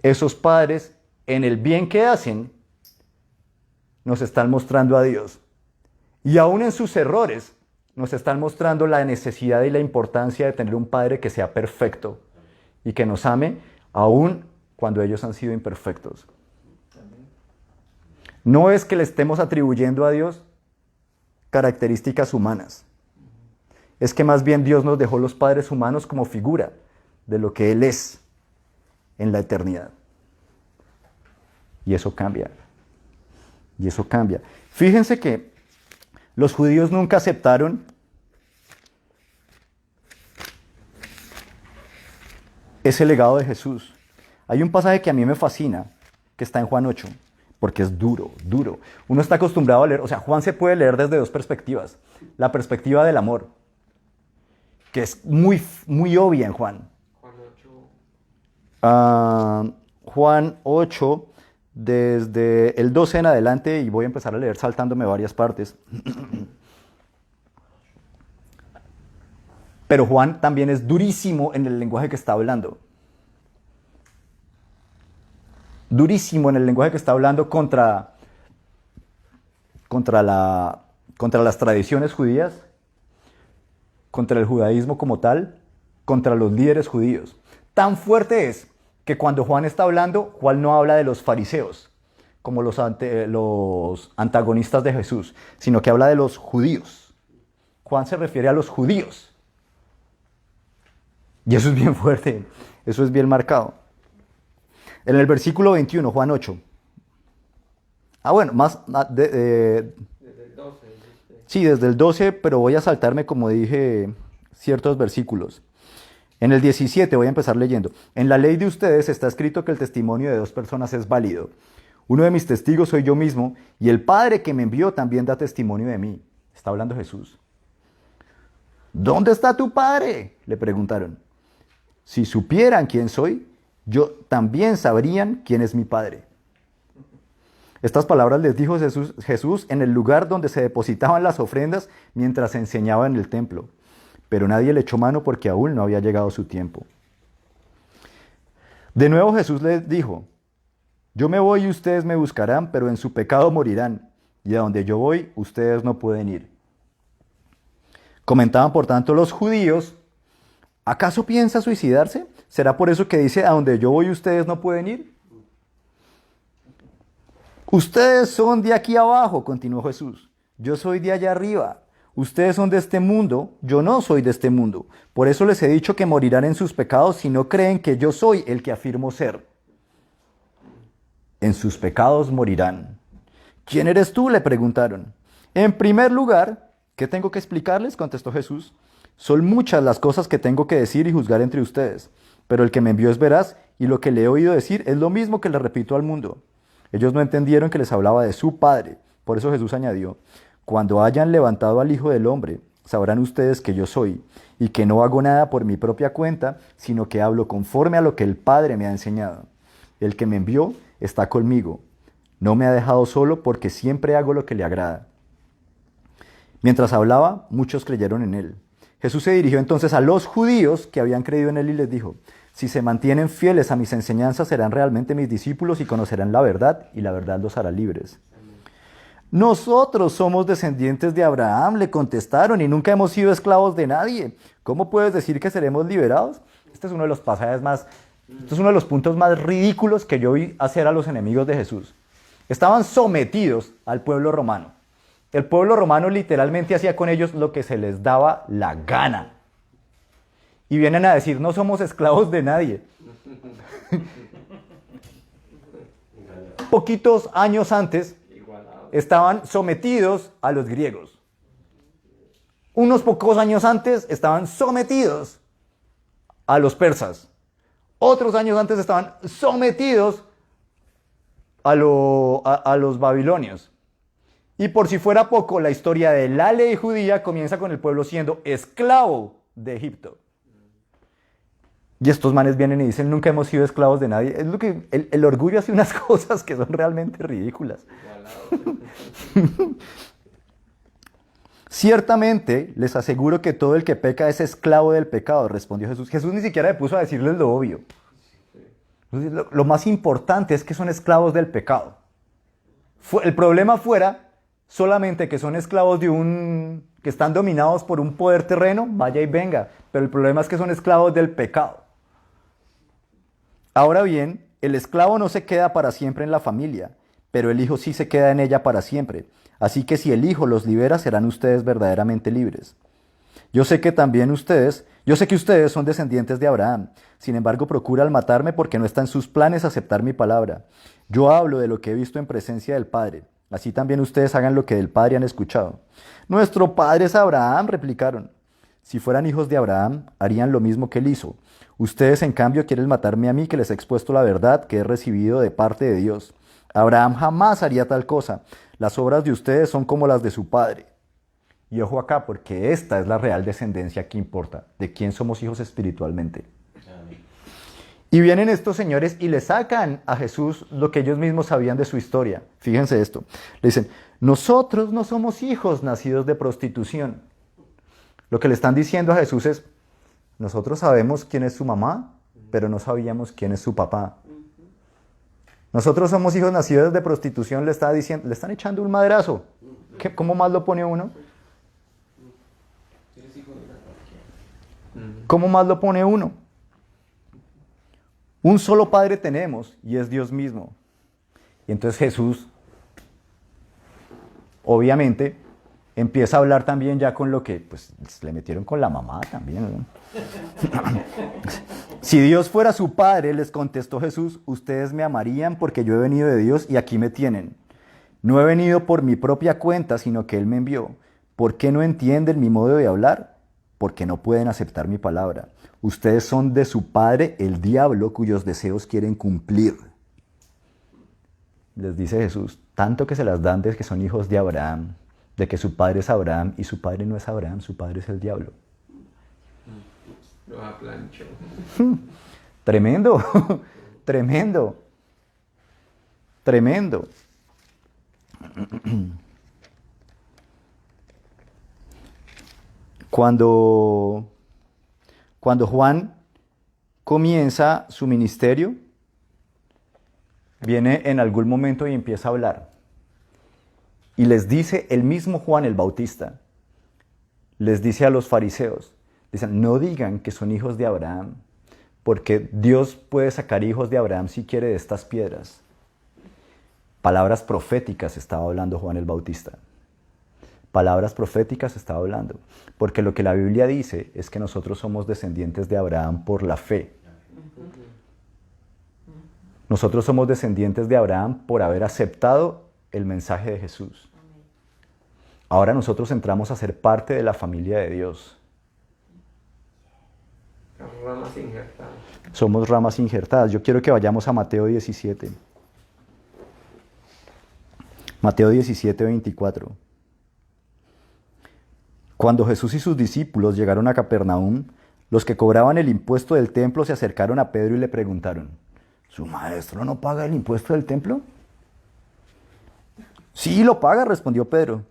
Esos padres, en el bien que hacen, nos están mostrando a Dios. Y aún en sus errores, nos están mostrando la necesidad y la importancia de tener un padre que sea perfecto y que nos ame aún cuando ellos han sido imperfectos. No es que le estemos atribuyendo a Dios características humanas. Es que más bien Dios nos dejó los padres humanos como figura de lo que Él es en la eternidad. Y eso cambia. Y eso cambia. Fíjense que los judíos nunca aceptaron ese legado de Jesús. Hay un pasaje que a mí me fascina, que está en Juan 8, porque es duro, duro. Uno está acostumbrado a leer, o sea, Juan se puede leer desde dos perspectivas. La perspectiva del amor, que es muy, muy obvia en Juan. Juan 8, desde el 12 en adelante, y voy a empezar a leer saltándome varias partes. Pero Juan también es durísimo en el lenguaje que está hablando. Durísimo en el lenguaje que está hablando contra las tradiciones judías, contra el judaísmo como tal, contra los líderes judíos. Tan fuerte es que cuando Juan está hablando, Juan no habla de los fariseos, como los antagonistas de Jesús, sino que habla de los judíos. Juan se refiere a los judíos. Y eso es bien fuerte, eso es bien marcado. En el versículo 21, Juan 8. Desde el 12. Sí, desde el 12, pero voy a saltarme, como dije, ciertos versículos. En el 17 voy a empezar leyendo. En la ley de ustedes está escrito que el testimonio de 2 personas es válido. Uno de mis testigos soy yo mismo, y el Padre que me envió también da testimonio de mí. Está hablando Jesús. ¿Dónde está tu Padre?, le preguntaron. Si supieran quién soy, yo también sabrían quién es mi Padre. Estas palabras les dijo Jesús en el lugar donde se depositaban las ofrendas mientras enseñaba en el templo. Pero nadie le echó mano porque aún no había llegado su tiempo. De nuevo Jesús les dijo, yo me voy y ustedes me buscarán, pero en su pecado morirán, y a donde yo voy ustedes no pueden ir. Comentaban por tanto los judíos, ¿acaso piensa suicidarse? ¿Será por eso que dice, a donde yo voy ustedes no pueden ir? Ustedes son de aquí abajo, continuó Jesús. Yo soy de allá arriba. Ustedes son de este mundo, yo no soy de este mundo. Por eso les he dicho que morirán en sus pecados si no creen que yo soy el que afirmo ser. En sus pecados morirán. ¿Quién eres tú?, le preguntaron. En primer lugar, ¿qué tengo que explicarles?, contestó Jesús. Son muchas las cosas que tengo que decir y juzgar entre ustedes, pero el que me envió es veraz y lo que le he oído decir es lo mismo que le repito al mundo. Ellos no entendieron que les hablaba de su Padre. Por eso Jesús añadió, cuando hayan levantado al Hijo del Hombre, sabrán ustedes que yo soy, y que no hago nada por mi propia cuenta, sino que hablo conforme a lo que el Padre me ha enseñado. El que me envió está conmigo. No me ha dejado solo porque siempre hago lo que le agrada. Mientras hablaba, muchos creyeron en él. Jesús se dirigió entonces a los judíos que habían creído en él y les dijo, si se mantienen fieles a mis enseñanzas, serán realmente mis discípulos y conocerán la verdad, y la verdad los hará libres. Nosotros somos descendientes de Abraham, le contestaron, y nunca hemos sido esclavos de nadie. ¿Cómo puedes decir que seremos liberados? Este es uno de los pasajes este es uno de los puntos más ridículos que yo vi hacer a los enemigos de Jesús. Estaban sometidos al pueblo romano. El pueblo romano literalmente hacía con ellos lo que se les daba la gana. Y vienen a decir, no somos esclavos de nadie. Poquitos años antes estaban sometidos a los griegos. Unos pocos años antes estaban sometidos a los persas. Otros años antes estaban sometidos a los babilonios. Y por si fuera poco, la historia de la ley judía comienza con el pueblo siendo esclavo de Egipto. Y estos manes vienen y dicen, nunca hemos sido esclavos de nadie. Es lo que el orgullo hace unas cosas que son realmente ridículas. Ciertamente, les aseguro que todo el que peca es esclavo del pecado, respondió Jesús. Jesús ni siquiera le puso a decirles lo obvio. Lo más importante es que son esclavos del pecado. El problema fuera solamente que son esclavos que están dominados por un poder terreno, vaya y venga. Pero el problema es que son esclavos del pecado. Ahora bien, el esclavo no se queda para siempre en la familia, pero el hijo sí se queda en ella para siempre. Así que si el hijo los libera, serán ustedes verdaderamente libres. Yo sé que ustedes son descendientes de Abraham. Sin embargo, procuran matarme porque no está en sus planes aceptar mi palabra. Yo hablo de lo que he visto en presencia del Padre. Así también ustedes hagan lo que del Padre han escuchado. Nuestro padre es Abraham, replicaron. Si fueran hijos de Abraham, harían lo mismo que él hizo. Ustedes, en cambio, quieren matarme a mí, que les he expuesto la verdad que he recibido de parte de Dios. Abraham jamás haría tal cosa. Las obras de ustedes son como las de su padre. Y ojo acá, porque esta es la real descendencia que importa, de quién somos hijos espiritualmente. Amén. Y vienen estos señores y le sacan a Jesús lo que ellos mismos sabían de su historia. Fíjense esto. Le dicen, nosotros no somos hijos nacidos de prostitución. Lo que le están diciendo a Jesús es, Nosotros sabemos quién es su mamá, pero no sabíamos quién es su papá. Nosotros somos hijos nacidos de prostitución, le está diciendo, le están echando un madrazo. ¿Cómo más lo pone uno? ¿Cómo más lo pone uno? Un solo Padre tenemos y es Dios mismo. Y entonces Jesús, obviamente, empieza a hablar también ya con lo que pues, le metieron con la mamá también, ¿no? Si Dios fuera su Padre, les contestó Jesús, ustedes me amarían porque yo he venido de Dios y aquí me tienen. No he venido por mi propia cuenta, sino que Él me envió. ¿Por qué no entienden mi modo de hablar? Porque no pueden aceptar mi palabra. Ustedes son de su padre, el diablo, cuyos deseos quieren cumplir. Les dice Jesús, tanto que se las dan de que son hijos de Abraham, de que su padre es Abraham, y su padre no es Abraham, su padre es el diablo. Lo aplanchó. Tremendo, tremendo, tremendo. Cuando Juan comienza su ministerio, viene en algún momento y empieza a hablar. Y les dice el mismo Juan el Bautista, les dice a los fariseos, dicen, no digan que son hijos de Abraham, porque Dios puede sacar hijos de Abraham si quiere de estas piedras. Palabras proféticas estaba hablando Juan el Bautista. Palabras proféticas estaba hablando. Porque lo que la Biblia dice es que nosotros somos descendientes de Abraham por la fe. Nosotros somos descendientes de Abraham por haber aceptado el mensaje de Jesús. Ahora nosotros entramos a ser parte de la familia de Dios. Las ramas injertadas. Somos ramas injertadas. Yo quiero que vayamos a Mateo 17. Mateo 17, 24. Cuando Jesús y sus discípulos llegaron a Capernaum, los que cobraban el impuesto del templo se acercaron a Pedro y le preguntaron, ¿su maestro no paga el impuesto del templo? Sí, lo paga, respondió Pedro.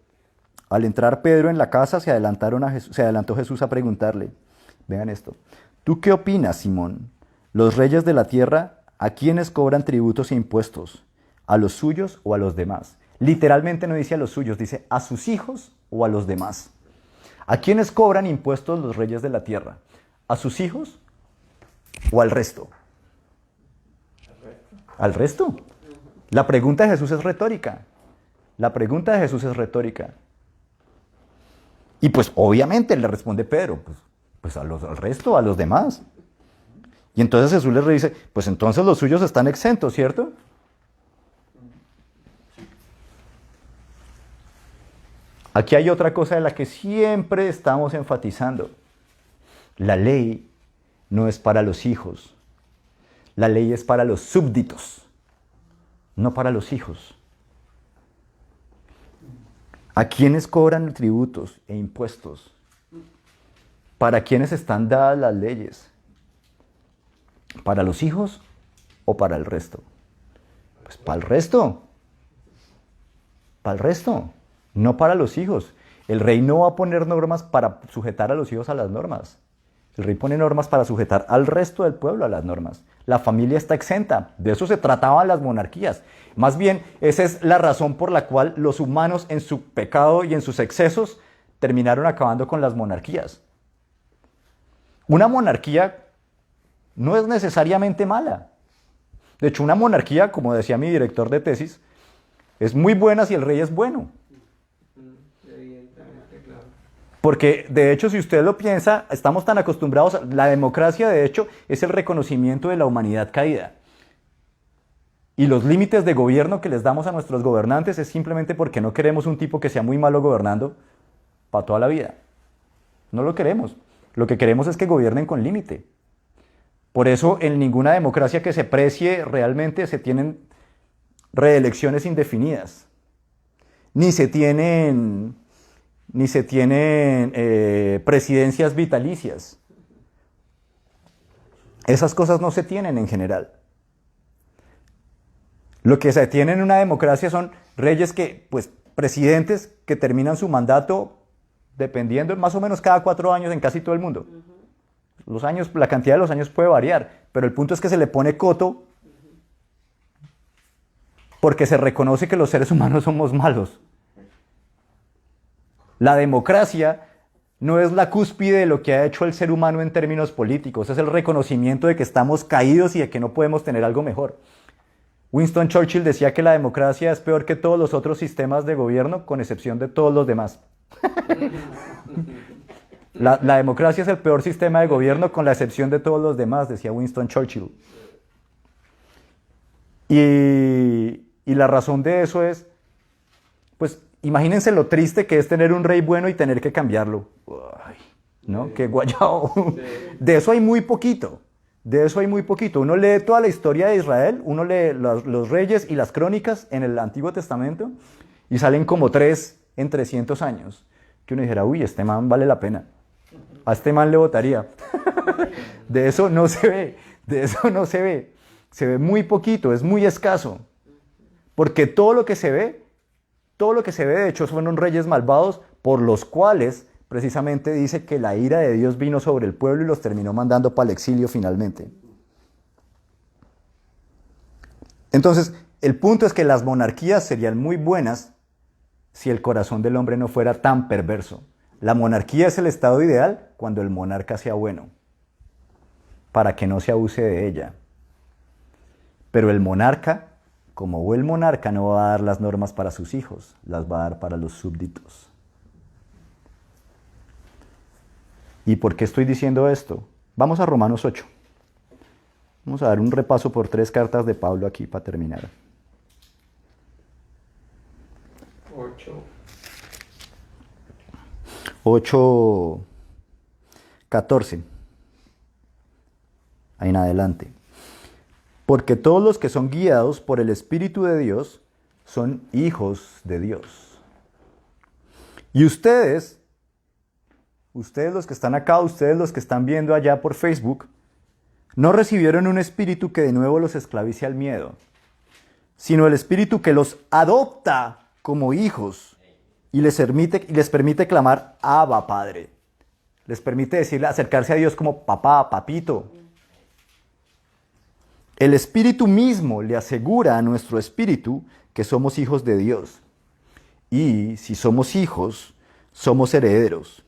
Al entrar Pedro en la casa, se adelantó Jesús a preguntarle, vean esto, ¿tú qué opinas, Simón? ¿Los reyes de la tierra a quiénes cobran tributos e impuestos? ¿A los suyos o a los demás? Literalmente no dice a los suyos, dice a sus hijos o a los demás. ¿A quiénes cobran impuestos los reyes de la tierra? ¿A sus hijos o al resto? ¿Al resto? La pregunta de Jesús es retórica. La pregunta de Jesús es retórica. Y pues obviamente le responde Pedro, pues al resto, a los demás. Y entonces Jesús les dice, pues entonces los suyos están exentos, ¿cierto? Aquí hay otra cosa de la que siempre estamos enfatizando. La ley no es para los hijos. La ley es para los súbditos, no para los hijos. ¿A quiénes cobran tributos e impuestos? ¿Para quiénes están dadas las leyes? ¿Para los hijos o para el resto? Pues para el resto. Para el resto. No para los hijos. El rey no va a poner normas para sujetar a los hijos a las normas. El rey pone normas para sujetar al resto del pueblo a las normas. La familia está exenta. De eso se trataban las monarquías. Más bien, esa es la razón por la cual los humanos en su pecado y en sus excesos terminaron acabando con las monarquías. Una monarquía no es necesariamente mala. De hecho, una monarquía, como decía mi director de tesis, es muy buena si el rey es bueno. Porque, de hecho, si usted lo piensa, estamos tan acostumbrados, la democracia, de hecho, es el reconocimiento de la humanidad caída. Y los límites de gobierno que les damos a nuestros gobernantes es simplemente porque no queremos un tipo que sea muy malo gobernando para toda la vida. No lo queremos. Lo que queremos es que gobiernen con límite. Por eso, en ninguna democracia que se precie realmente se tienen reelecciones indefinidas. Ni se tienen presidencias vitalicias. Esas cosas no se tienen en general. Lo que se tiene en una democracia son reyes presidentes que terminan su mandato dependiendo más o menos cada 4 años en casi todo el mundo. Los años, la cantidad de los años puede variar, pero el punto es que se le pone coto porque se reconoce que los seres humanos somos malos. La democracia no es la cúspide de lo que ha hecho el ser humano en términos políticos, es el reconocimiento de que estamos caídos y de que no podemos tener algo mejor. Winston Churchill decía que la democracia es peor que todos los otros sistemas de gobierno, con excepción de todos los demás. La democracia es el peor sistema de gobierno con la excepción de todos los demás, decía Winston Churchill. Y la razón de eso es, pues, imagínense lo triste que es tener un rey bueno y tener que cambiarlo. Ay, ¿no? Qué guayao. De eso hay muy poquito. De eso hay muy poquito. Uno lee toda la historia de Israel, uno lee los reyes y las crónicas en el Antiguo Testamento y salen como 3 en 300 años. Que uno dijera, uy, este man vale la pena. A este man le votaría. De eso no se ve. De eso no se ve. Se ve muy poquito, es muy escaso. Porque todo lo que se ve, de hecho, fueron reyes malvados por los cuales precisamente dice que la ira de Dios vino sobre el pueblo y los terminó mandando para el exilio finalmente. Entonces, el punto es que las monarquías serían muy buenas si el corazón del hombre no fuera tan perverso. La monarquía es el estado ideal cuando el monarca sea bueno, para que no se abuse de ella. Pero el monarca, como buen monarca, no va a dar las normas para sus hijos, las va a dar para los súbditos. ¿Y por qué estoy diciendo esto? Vamos a Romanos 8. Vamos a dar un repaso por 3 cartas de Pablo aquí para terminar. 8:14. Ahí en adelante. Porque todos los que son guiados por el Espíritu de Dios son hijos de Dios. Y ustedes los que están acá, ustedes los que están viendo allá por Facebook, no recibieron un espíritu que de nuevo los esclavice al miedo, sino el espíritu que los adopta como hijos y les permite clamar Abba, Padre. Les permite decirle, acercarse a Dios como papá, papito. El Espíritu mismo le asegura a nuestro espíritu que somos hijos de Dios. Y si somos hijos, somos herederos.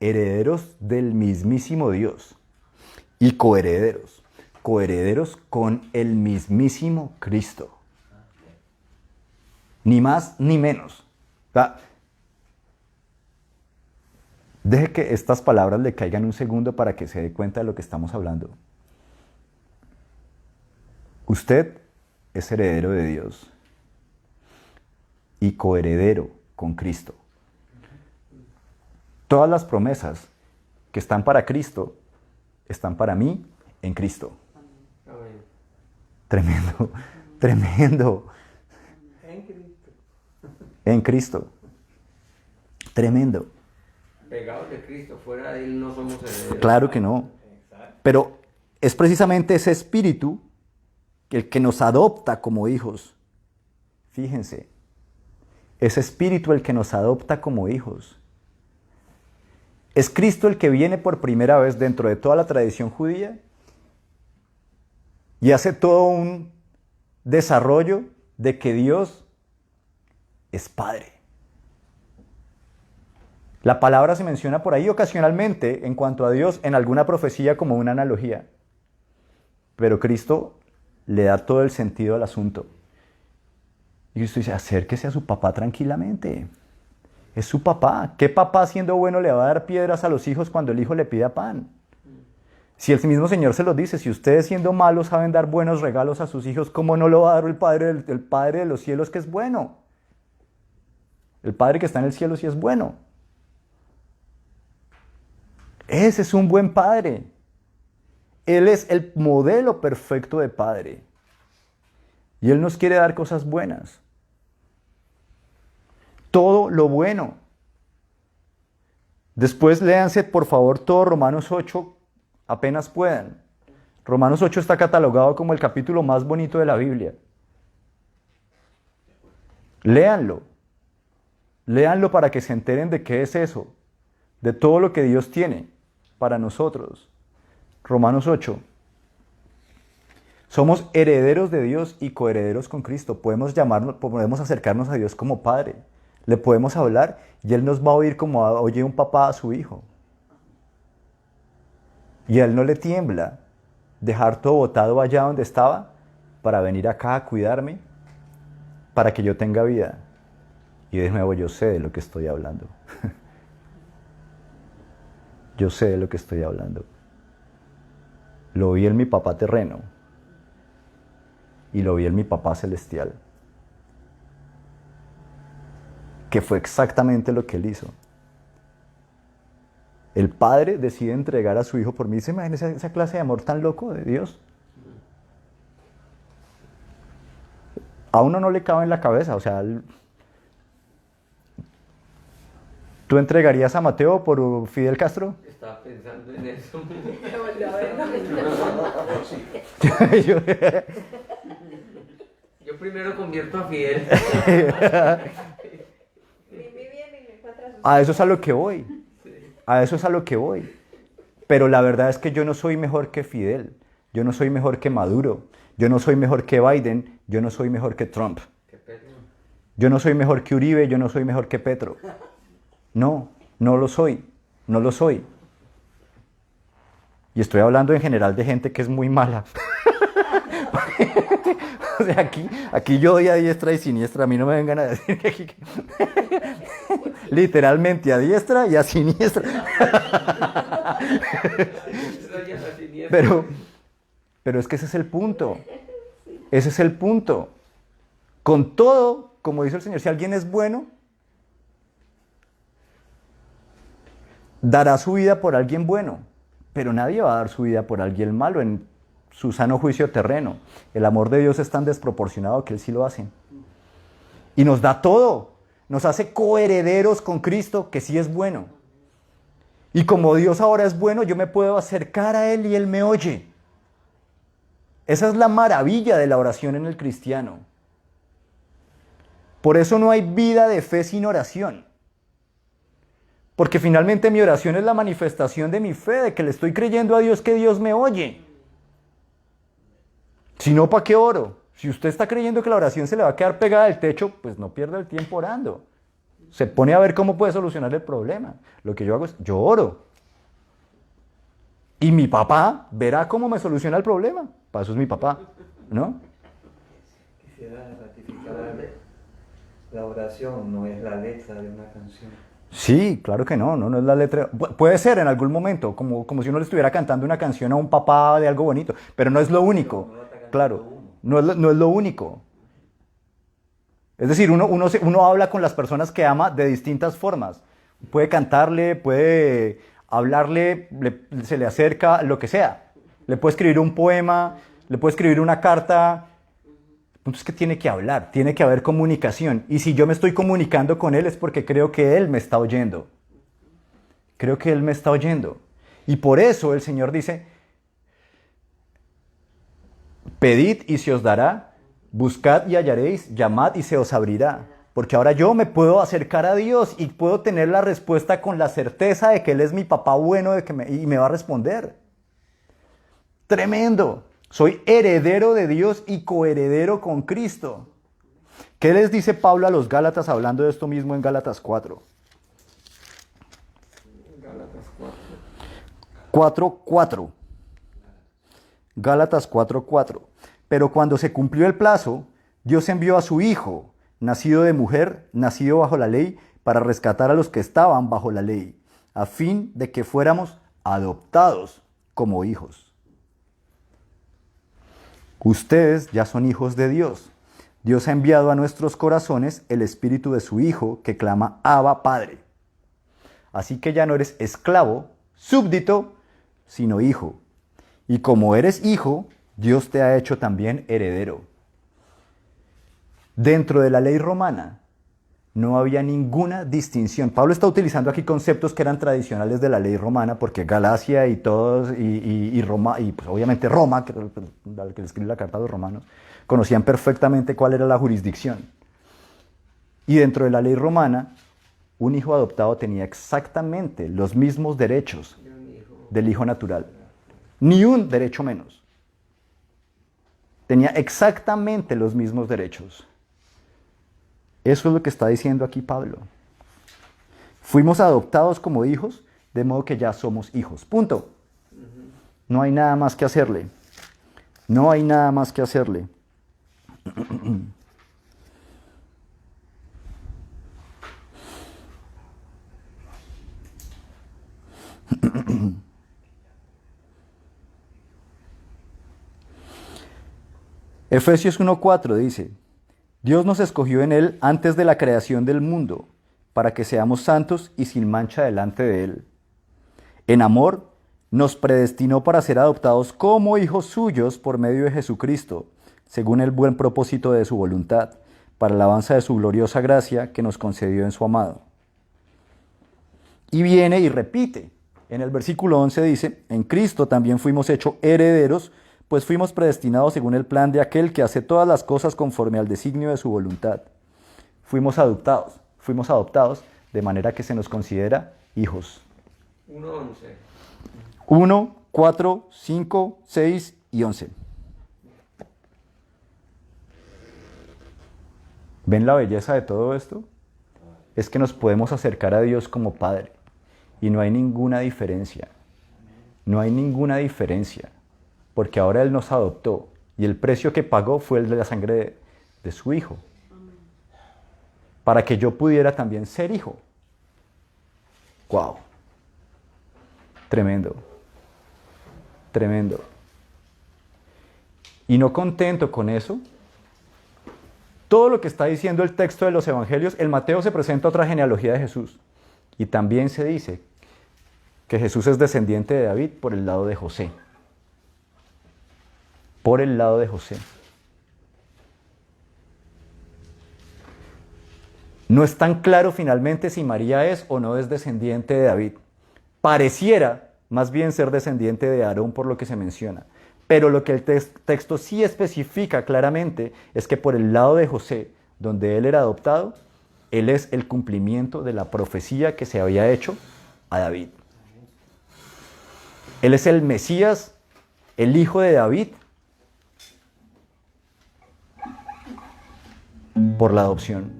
Herederos del mismísimo Dios. Y coherederos. Coherederos con el mismísimo Cristo. Ni más ni menos. Deje que estas palabras le caigan un segundo para que se dé cuenta de lo que estamos hablando. Usted es heredero de Dios y coheredero con Cristo. Todas las promesas que están para Cristo están para mí en Cristo. Amén. Tremendo, tremendo. En Cristo. En Cristo. Tremendo. Pegados de Cristo, fuera de Él no somos herederos. Claro que no. Pero es precisamente ese espíritu el que nos adopta como hijos. Fíjense, ese espíritu el que nos adopta como hijos. Es Cristo el que viene por primera vez dentro de toda la tradición judía y hace todo un desarrollo de que Dios es Padre. La palabra se menciona por ahí ocasionalmente en cuanto a Dios en alguna profecía como una analogía. Pero Cristo le da todo el sentido al asunto. Y usted dice, acérquese a su papá tranquilamente. Es su papá. ¿Qué papá siendo bueno le va a dar piedras a los hijos cuando el hijo le pida pan? Si el mismo Señor se los dice, si ustedes siendo malos saben dar buenos regalos a sus hijos, ¿cómo no lo va a dar el Padre de los cielos que es bueno? El Padre que está en el cielo sí es bueno. Ese es un buen Padre. Él es el modelo perfecto de Padre. Y Él nos quiere dar cosas buenas. Todo lo bueno. Después léanse por favor todo Romanos 8 apenas puedan. Romanos 8 está catalogado como el capítulo más bonito de la Biblia. Léanlo. Léanlo para que se enteren de qué es eso. De todo lo que Dios tiene para nosotros. Romanos 8. Somos herederos de Dios y coherederos con Cristo. Podemos acercarnos a Dios como Padre. Le podemos hablar y Él nos va a oír como oye un papá a su hijo. Y a Él no le tiembla dejar todo botado allá donde estaba para venir acá a cuidarme, para que yo tenga vida. Y de nuevo, yo sé de lo que estoy hablando. Yo sé de lo que estoy hablando. Lo vi en mi papá terreno y lo vi en mi papá celestial, que fue exactamente lo que él hizo. El padre decide entregar a su hijo por mí. ¿Se imagina esa clase de amor tan loco de Dios? A uno no le cabe en la cabeza, o sea, ¿tú entregarías a Mateo por Fidel Castro? Estaba pensando en eso. Yo primero convierto a Fidel. A eso es a lo que voy. A eso es a lo que voy. Pero la verdad es que yo no soy mejor que Fidel. Yo no soy mejor que Maduro. Yo no soy mejor que Biden. Yo no soy mejor que Trump. Yo no soy mejor que Uribe. Yo no soy mejor que Petro. No, no lo soy. No lo soy. Y estoy hablando en general de gente que es muy mala. O sea, aquí yo doy a diestra y siniestra. A mí no me vengan a decir que aquí... Literalmente a diestra y a siniestra. Pero es que ese es el punto. Ese es el punto. Con todo, como dice el Señor, si alguien es bueno, dará su vida por alguien bueno. Pero nadie va a dar su vida por alguien malo en su sano juicio terreno. El amor de Dios es tan desproporcionado que Él sí lo hace. Y nos da todo. Nos hace coherederos con Cristo, que sí es bueno. Y como Dios ahora es bueno, yo me puedo acercar a Él y Él me oye. Esa es la maravilla de la oración en el cristiano. Por eso no hay vida de fe sin oración. Porque finalmente mi oración es la manifestación de mi fe, de que le estoy creyendo a Dios que Dios me oye. Si no, ¿para qué oro? Si usted está creyendo que la oración se le va a quedar pegada al techo, pues no pierda el tiempo orando. Se pone a ver cómo puede solucionar el problema. Lo que yo hago es, yo oro. Y mi papá verá cómo me soluciona el problema. Para eso es mi papá, ¿no? Quisiera ratificar, la oración no es la letra de una canción. Sí, claro que no es la letra. Puede ser en algún momento, como si uno le estuviera cantando una canción a un papá de algo bonito, pero no es lo único. Claro, no es lo único. Es decir, uno habla con las personas que ama de distintas formas. Puede cantarle, puede hablarle, se le acerca, lo que sea. Le puede escribir un poema, le puede escribir una carta. El punto es que tiene que hablar, tiene que haber comunicación. Y si yo me estoy comunicando con Él es porque creo que Él me está oyendo. Creo que Él me está oyendo. Y por eso el Señor dice, pedid y se os dará, buscad y hallaréis, llamad y se os abrirá. Porque ahora yo me puedo acercar a Dios y puedo tener la respuesta con la certeza de que Él es mi papá bueno y me va a responder. Tremendo. Soy heredero de Dios y coheredero con Cristo. ¿Qué les dice Pablo a los Gálatas hablando de esto mismo en Gálatas 4? Gálatas 4:4. Gálatas 4:4. Pero cuando se cumplió el plazo, Dios envió a su Hijo, nacido de mujer, nacido bajo la ley, para rescatar a los que estaban bajo la ley, a fin de que fuéramos adoptados como hijos. Ustedes ya son hijos de Dios. Dios ha enviado a nuestros corazones el espíritu de su Hijo que clama Abba, Padre. Así que ya no eres esclavo, súbdito, sino hijo. Y como eres hijo, Dios te ha hecho también heredero. Dentro de la ley romana no había ninguna distinción. Pablo está utilizando aquí conceptos que eran tradicionales de la ley romana, porque Galacia y todos, y Roma, y pues obviamente Roma, que era el que le escribe la carta a los romanos, conocían perfectamente cuál era la jurisdicción. Y dentro de la ley romana, un hijo adoptado tenía exactamente los mismos derechos del hijo natural. Ni un derecho menos. Tenía exactamente los mismos derechos. Eso es lo que está diciendo aquí Pablo. Fuimos adoptados como hijos, de modo que ya somos hijos. Punto. No hay nada más que hacerle. No hay nada más que hacerle. Efesios 1:4 dice: Dios nos escogió en Él antes de la creación del mundo, para que seamos santos y sin mancha delante de Él. En amor, nos predestinó para ser adoptados como hijos suyos por medio de Jesucristo, según el buen propósito de su voluntad, para alabanza de su gloriosa gracia que nos concedió en su amado. Y viene y repite. En el versículo 11 dice: En Cristo también fuimos hechos herederos, pues fuimos predestinados según el plan de aquel que hace todas las cosas conforme al designio de su voluntad. Fuimos adoptados de manera que se nos considera hijos. 1:11. 1, 4, 5, 6 y 11. ¿Ven la belleza de todo esto? Es que nos podemos acercar a Dios como Padre y no hay ninguna diferencia. No hay ninguna diferencia, porque ahora Él nos adoptó y el precio que pagó fue el de la sangre de su Hijo, para que yo pudiera también ser hijo. ¡Wow! Tremendo. Tremendo. Y no contento con eso, todo lo que está diciendo el texto de los evangelios, el Mateo se presenta otra genealogía de Jesús. Y también se dice que Jesús es descendiente de David por el lado de José. Por el lado de José. No es tan claro finalmente si María es o no es descendiente de David. Pareciera más bien ser descendiente de Aarón por lo que se menciona. Pero lo que el texto sí especifica claramente es que por el lado de José, donde él era adoptado, él es el cumplimiento de la profecía que se había hecho a David. Él es el Mesías, el hijo de David, por la adopción.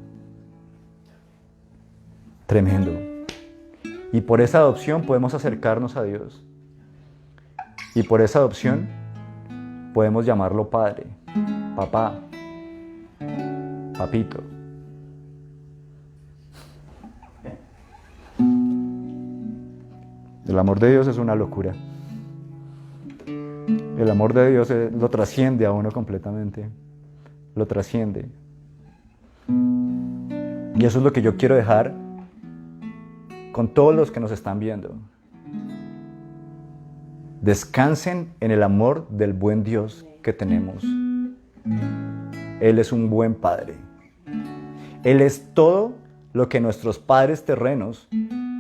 Tremendo. Y por esa adopción podemos acercarnos a Dios. Y por esa adopción podemos llamarlo Padre, Papá, Papito. El amor de Dios es una locura. El amor de Dios lo trasciende a uno completamente. Lo trasciende. Y eso es lo que yo quiero dejar con todos los que nos están viendo. Descansen en el amor del buen Dios que tenemos. Él es un buen Padre. Él es todo lo que nuestros padres terrenos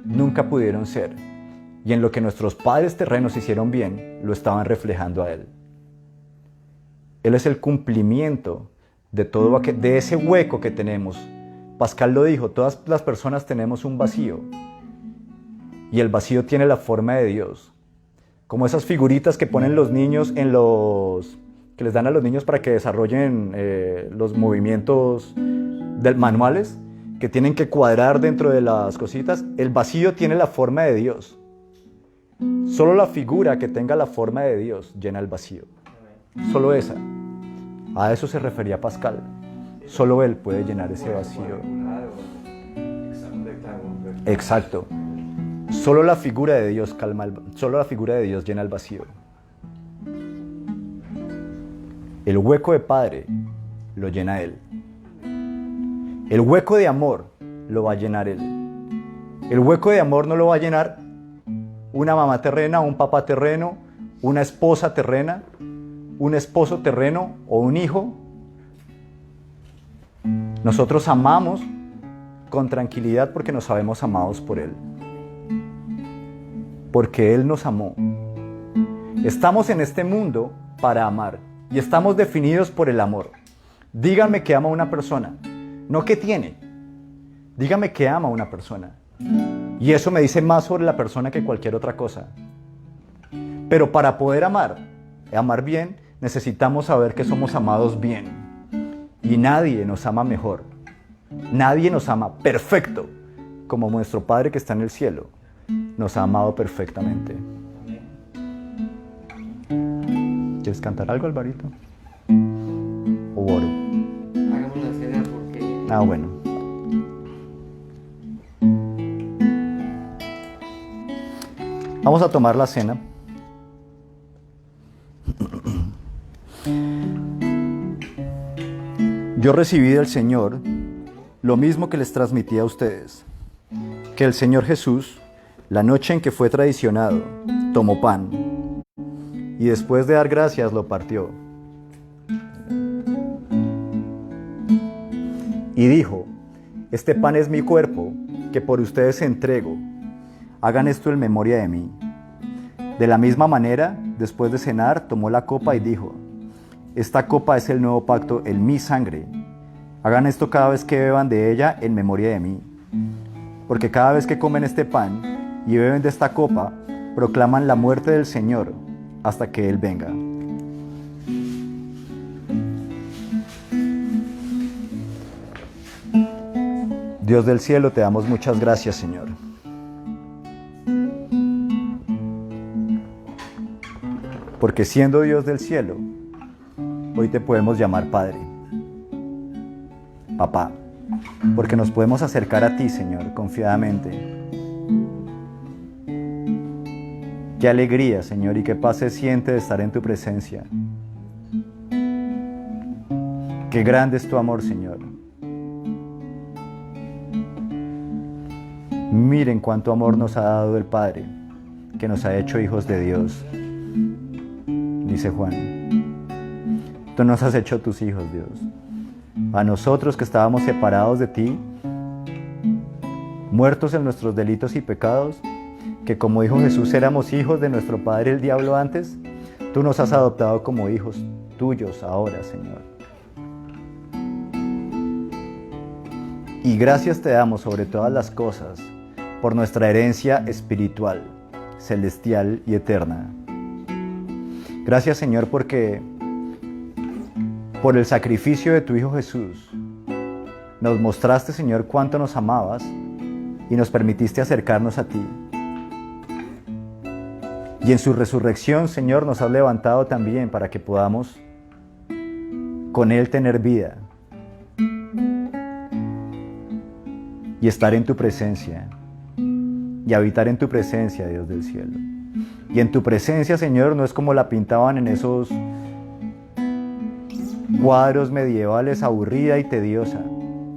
nunca pudieron ser. Y en lo que nuestros padres terrenos hicieron bien, lo estaban reflejando a Él. Él es el cumplimiento de todo de ese hueco que tenemos. Pascal lo dijo, todas las personas tenemos un vacío. Y el vacío tiene la forma de Dios. Como esas figuritas que ponen los niños que les dan a los niños para que desarrollen los movimientos manuales, que tienen que cuadrar dentro de las cositas. El vacío tiene la forma de Dios. Solo la figura que tenga la forma de Dios llena el vacío. Solo esa. A eso se refería Pascal. Solo Él puede llenar ese vacío. Exacto. Solo la figura de Dios solo la figura de Dios llena el vacío. El hueco de Padre lo llena Él. El hueco de amor lo va a llenar Él. El hueco de amor no lo va a llenar una mamá terrena, un papá terreno, una esposa terrena, un esposo terreno o un hijo. Nosotros amamos con tranquilidad porque nos sabemos amados por Él. Porque Él nos amó. Estamos en este mundo para amar y estamos definidos por el amor. Díganme que ama a una persona, no que tiene. Díganme que ama a una persona. Y eso me dice más sobre la persona que cualquier otra cosa. Pero para poder amar bien, necesitamos saber que somos amados bien. Y nadie nos ama mejor. Nadie nos ama perfecto como nuestro Padre que está en el cielo nos ha amado perfectamente. ¿Quieres cantar algo, Alvarito? ¿O oro? Hagamos la cena porque... Ah, bueno. Vamos a tomar la cena. Yo recibí del Señor lo mismo que les transmití a ustedes, que el Señor Jesús, la noche en que fue traicionado, tomó pan y después de dar gracias lo partió. Y dijo: este pan es mi cuerpo, que por ustedes entrego. Hagan esto en memoria de mí. De la misma manera, después de cenar, tomó la copa y dijo: esta copa es el nuevo pacto en mi sangre. Hagan esto cada vez que beban de ella en memoria de mí. Porque cada vez que comen este pan y beben de esta copa, proclaman la muerte del Señor hasta que Él venga. Dios del cielo, te damos muchas gracias, Señor. Porque siendo Dios del cielo, hoy te podemos llamar Padre, Papá, porque nos podemos acercar a ti, Señor, confiadamente. Qué alegría, Señor, y qué paz se siente de estar en tu presencia. Qué grande es tu amor, Señor. Miren cuánto amor nos ha dado el Padre, que nos ha hecho hijos de Dios, dice Juan. Tú nos has hecho tus hijos, Dios. A nosotros que estábamos separados de ti, muertos en nuestros delitos y pecados, que como dijo Jesús éramos hijos de nuestro padre el diablo antes, tú nos has adoptado como hijos tuyos ahora, Señor. Y gracias te damos sobre todas las cosas por nuestra herencia espiritual, celestial y eterna. Gracias, Señor, porque por el sacrificio de tu Hijo Jesús, nos mostraste, Señor, cuánto nos amabas y nos permitiste acercarnos a ti. Y en su resurrección, Señor, nos has levantado también para que podamos con Él tener vida y estar en tu presencia y habitar en tu presencia, Dios del cielo. Y en tu presencia, Señor, no es como la pintaban en esos cuadros medievales, aburrida y tediosa.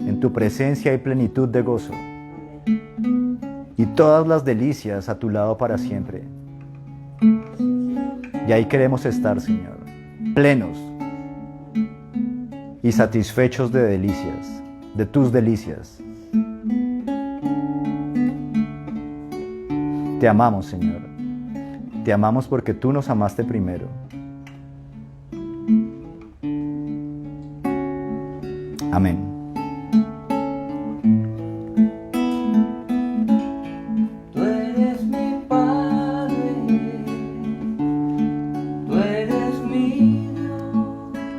En tu presencia hay plenitud de gozo y todas las delicias a tu lado para siempre. Y ahí queremos estar, Señor, plenos y satisfechos de delicias, de tus delicias. Te amamos, Señor. Te amamos porque tú nos amaste primero. Amén. Tú eres mi Padre, tú eres mi Dios,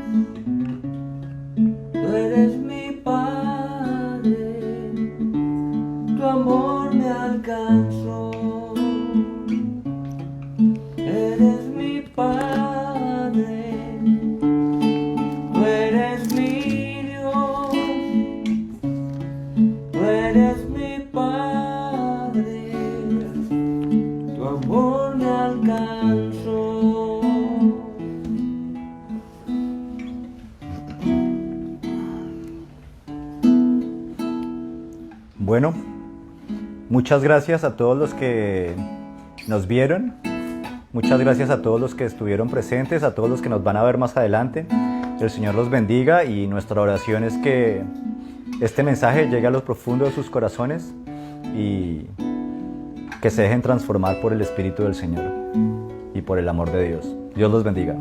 tú eres mi Padre, tu amor me alcanzó. Eres mi Padre, tú eres mi Dios, tú eres mi Padre, tu amor me alcanzó. Bueno, muchas gracias a todos los que nos vieron. Muchas gracias a todos los que estuvieron presentes, a todos los que nos van a ver más adelante. El Señor los bendiga y nuestra oración es que este mensaje llegue a lo profundo de sus corazones y que se dejen transformar por el Espíritu del Señor y por el amor de Dios. Dios los bendiga.